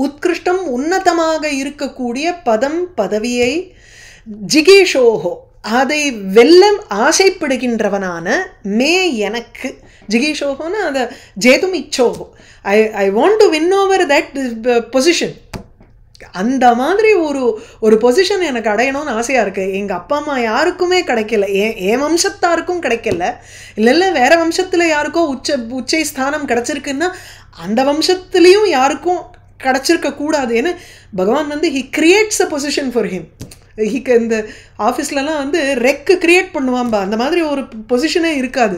உத்கிருஷ்டம் உன்னதமாக இருக்கக்கூடிய பதம் பதவியை ஜிகீஷோஹோ, அதை வெல்லம் ஆசைப்படுகின்றவனான மே எனக்கு, ஜிகீஷோஹோன்னு அதை ஜேதும் இச்சோஹோ, I want to win over that position. அந்த மாதிரி ஒரு பொசிஷன் எனக்கு அடையணும்னு ஆசையாக இருக்குது. எங்கள் அப்பா அம்மா யாருக்குமே கிடைக்கல, என் வம்சத்தாருக்கும் கிடைக்கல, இல்லை வேறு வம்சத்தில் யாருக்கோ உச்சை ஸ்தானம் கிடச்சிருக்குன்னா அந்த வம்சத்துலேயும் யாருக்கும் கிடச்சிருக்கக்கூடாது. ஏன்னா பகவான் வந்து he creates a position for him. இந்த ஆஃபீஸ்லலாம் வந்து ரெக்கு கிரியேட் பண்ணுவான்பா, அந்த மாதிரி ஒரு பொசிஷனே இருக்காது.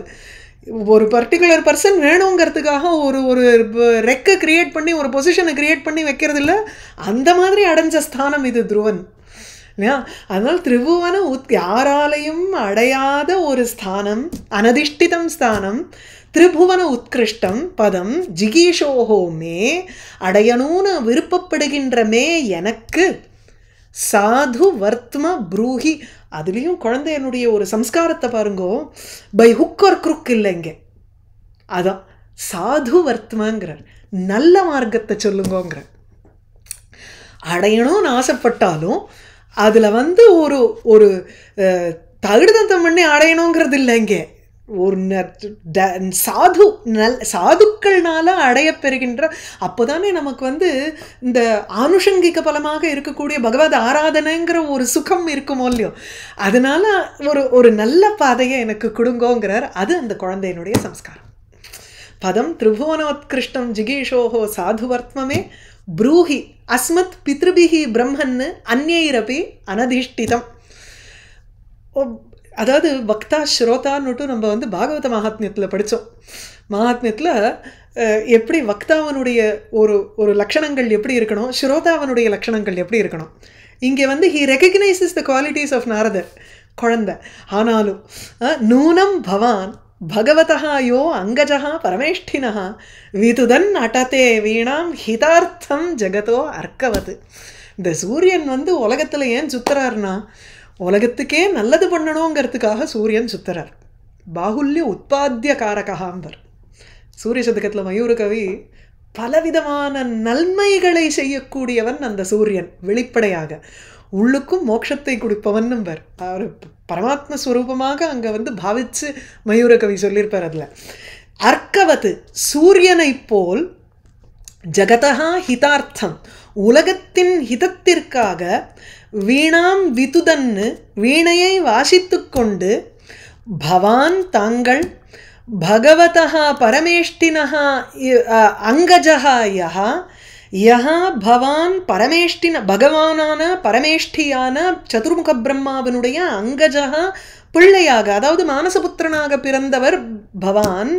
ஒரு பர்டிகுலர் பர்சன் வேணுங்கிறதுக்காக ஒரு ரெக்கை கிரியேட் பண்ணி ஒரு பொசிஷனை கிரியேட் பண்ணி வைக்கிறது இல்லை, அந்த மாதிரி அடைஞ்ச ஸ்தானம் இது துருவன் இல்லையா. அதனால் திரிபுவன யாராலையும் அடையாத ஒரு ஸ்தானம், அனதிஷ்டிதம் ஸ்தானம், திரிபுவன உத்கிருஷ்டம் பதம் ஜிகீஷோஹோ மே, அடையணும்னு விருப்பப்படுகின்ற மே எனக்கு, சாது வர்த்ம ப்ரூஹி. அதுலேயும் குழந்தையனுடைய ஒரு சம்ஸ்காரத்தை பாருங்கோ, பை ஹுக் ஆர் குருக் இல்லைங்க, அதான் சாது வர்த்மங்கிறார், நல்ல மார்க்கத்தை சொல்லுங்கோங்கிற. அடையணும்னு ஆசைப்பட்டாலும் அதில் வந்து ஒரு தகுடுதந்தம் பண்ணி அடையணுங்கிறது இல்லைங்க, ஒரு சாது சாதுக்கள்னால அடையப்பெறுகின்ற, அப்போ தானே நமக்கு வந்து இந்த ஆனுஷங்கிக பலமாக இருக்கக்கூடிய பகவத் ஆராதனைங்கிற ஒரு சுகம் இருக்குமோ இல்லையோ. அதனால ஒரு நல்ல பாதையை எனக்கு கொடுங்கோங்கிறார். அது அந்த குழந்தையினுடைய சம்ஸ்காரம். பதம் திரிபுவனோத்கிருஷ்டம் ஜிகீஷோஹோ சாதுவர்த்மமே ப்ரூஹி அஸ்மத் பித்ருபிஹி பிரம்மன்னு அந்யைரபி அனதிஷ்டிதம். அதாவது வக்தா ஸ்ரோதான்னுட்டு நம்ம வந்து பாகவத மகாத்மியத்தில் படித்தோம். மகாத்மியத்தில் எப்படி வக்தாவனுடைய ஒரு லக்ஷணங்கள் எப்படி இருக்கணும், ஸ்ரோதாவனுடைய லக்ஷணங்கள் எப்படி இருக்கணும். இங்கே வந்து he recognises the qualities of நாரதர், குழந்தை. ஆனாலும் நூனம் பவான் பகவதः யோ அங்கஜः பரமேஷ்டினः விதுதன் அடதே வீணாம் ஹிதார்த்தம் ஜெகதோ அர்க்கவத். இந்த சூரியன் வந்து உலகத்தில் ஏன் சுத்துறாருன்னா உலகத்துக்கே நல்லது பண்ணணுங்கிறதுக்காக சூரியன் சுத்துறார். பாகுல்ய உற்பத்திய காரகாம்பர். சூரிய சதகத்தில் மயூரகவி பலவிதமான நன்மைகளை செய்யக்கூடியவன் அந்த சூரியன். வெளிப்படையாக உள்ளுக்கும் மோட்சத்தை கொடுப்பவன் நம்பர். அவர் பரமாத்ம ஸ்வரூபமாக அங்கே வந்து பாவிச்சு மயூரகவி சொல்லியிருப்பார். அதில் அர்க்கவத்து சூரியனை போல் ஜகதா ஹிதார்த்தம் உலகத்தின் ஹிதத்திற்காக வீணாம் விதுதன்னு வீணையை வாசித்து கொண்டு பவான் தாங்கள் பகவதः பரமேஷ்டினः அங்கஜः யஹ பவான் பரமேஷ்டின பகவானான பரமேஷ்டியான சதுர்முக பிரம்மாவனுடைய அங்கஜः பிள்ளையாக, அதாவது மானசபுத்திரனாக பிறந்தவர் பவான்.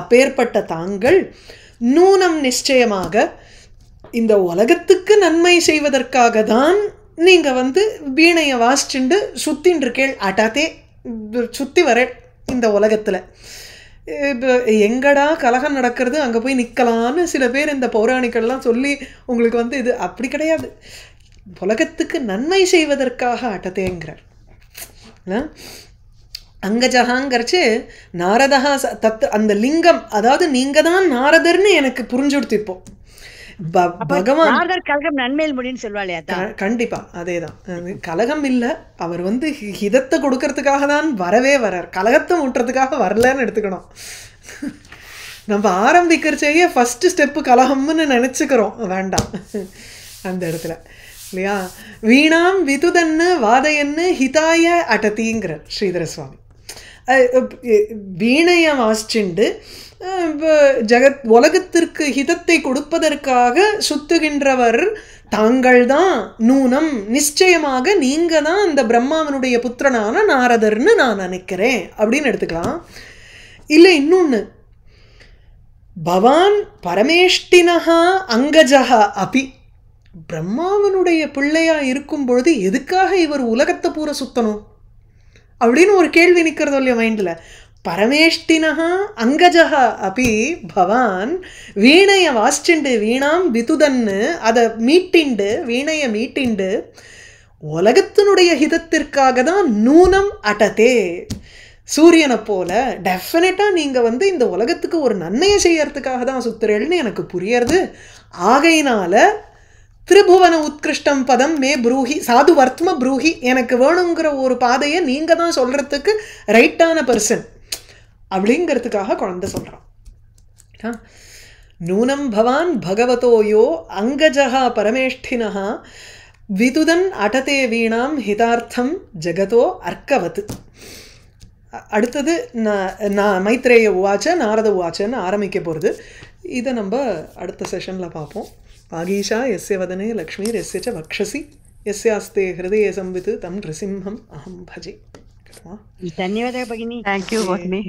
அப்பேற்பட்ட தாங்கள் நூனம் நிச்சயமாக இந்த உலகத்துக்கு நன்மை செய்வதற்காக தான் நீங்கள் வந்து வீணையை வாசிச்சுண்டு சுத்தின்னு இருக்கேள். அட்டாத்தே சுற்றி வர இந்த உலகத்தில் எங்கடா கலகம் நடக்கிறது அங்கே போய் நிற்கலான்னு சில பேர் இந்த பௌராணிக்கள்லாம் சொல்லி உங்களுக்கு வந்து இது அப்படி கிடையாது. உலகத்துக்கு நன்மை செய்வதற்காக அட்டத்தேங்கிறார். அங்கஜகாங்கிறச்சு நாரதா அந்த லிங்கம், அதாவது நீங்கள் தான் நாரதர்னு எனக்கு புரிஞ்சுடுத்து. இப்போ பகவான் கலகம் நன்மையில் முடின்னு சொல்வாளே, கண்டிப்பா அதேதான். கலகம் இல்லை, அவர் வந்து ஹிதத்தை கொடுக்கறதுக்காக தான் வரவே வர்றார். கலகத்தை மூட்டுறதுக்காக வரலன்னு எடுத்துக்கணும். நம்ம ஆரம்பிக்கிறச்சேயே ஃபர்ஸ்ட் ஸ்டெப்பு கலகம்னு நினச்சிக்கிறோம், வேண்டாம் அந்த இடத்துல இல்லையா. வீணாம் விதுதன்னு வாதையன்னு ஹிதாய அடத்திங்கிறார் ஸ்ரீதர சுவாமி. வீணையை வாசிச்சுண்டு ஜகத் உலகத்திற்கு ஹிதத்தை கொடுப்பதற்காக சுத்துகின்றவர் தாங்கள் தான். நூனம் நிச்சயமாக நீங்கள் தான் அந்த பிரம்மாவனுடைய புத்திரனான நாரதர்னு நான் நினைக்கிறேன் அப்படின்னு எடுத்துக்கலாம். இல்லை இன்னொன்று, பவான் பரமேஷ்டினஹா அங்கஜஹா அபி, பிரம்மாவனுடைய பிள்ளையா இருக்கும் பொழுது எதுக்காக இவர் உலகத்தை பூரா சுத்தணும் அப்படின்னு ஒரு கேள்வி நிற்கிறதோ இல்லையா மைண்டில். பரமேஷ்டினஹா அங்கஜஹா அபி பவான் வீணையை வாசிச்சுண்டு வீணாம் விதுதன்னு அதை மீட்டிண்டு வீணையை மீட்டிண்டு உலகத்தினுடைய ஹிதத்திற்காக தான் நூனம் அட்டதே சூரியனை போல டெஃபினட்டாக நீங்கள் வந்து இந்த உலகத்துக்கு ஒரு நன்மையை செய்யறதுக்காக தான் சுத்துறேன்னு எனக்கு புரியறது. ஆகையினால திரிபுவன உத்கிருஷ்டம் பதம் மே ப்ரூஹி சாது வர்த்ம ப்ரூஹி, எனக்கு வேணுங்கிற ஒரு பாதையை நீங்கள் தான் சொல்கிறதுக்கு ரைட்டான பர்சன் அப்படிங்கிறதுக்காக குழந்தை சொல்கிறான். நூனம் பவான் பகவதோயோ அங்கஜஹா பரமேஷ்டினஹா விதுதன் அடதே வீணாம் ஹிதார்த்தம் ஜெகதோ அர்க்கவத். அடுத்தது நான் மைத்ரேய உவாச்ச நாரத உவாச்சன்னு ஆரம்பிக்க போகிறது. இதை நம்ம அடுத்த செஷனில் பார்ப்போம். வாகீஷா எஸ்ய வதனே லக்ஷ்மீர் எஸ்ய ச வக்ஷசி यस्यास्ते हृदये संवित् तं नृसिंहम् अहं भजे. धन्यवादः भगिनी. थैंक यू भगिनी.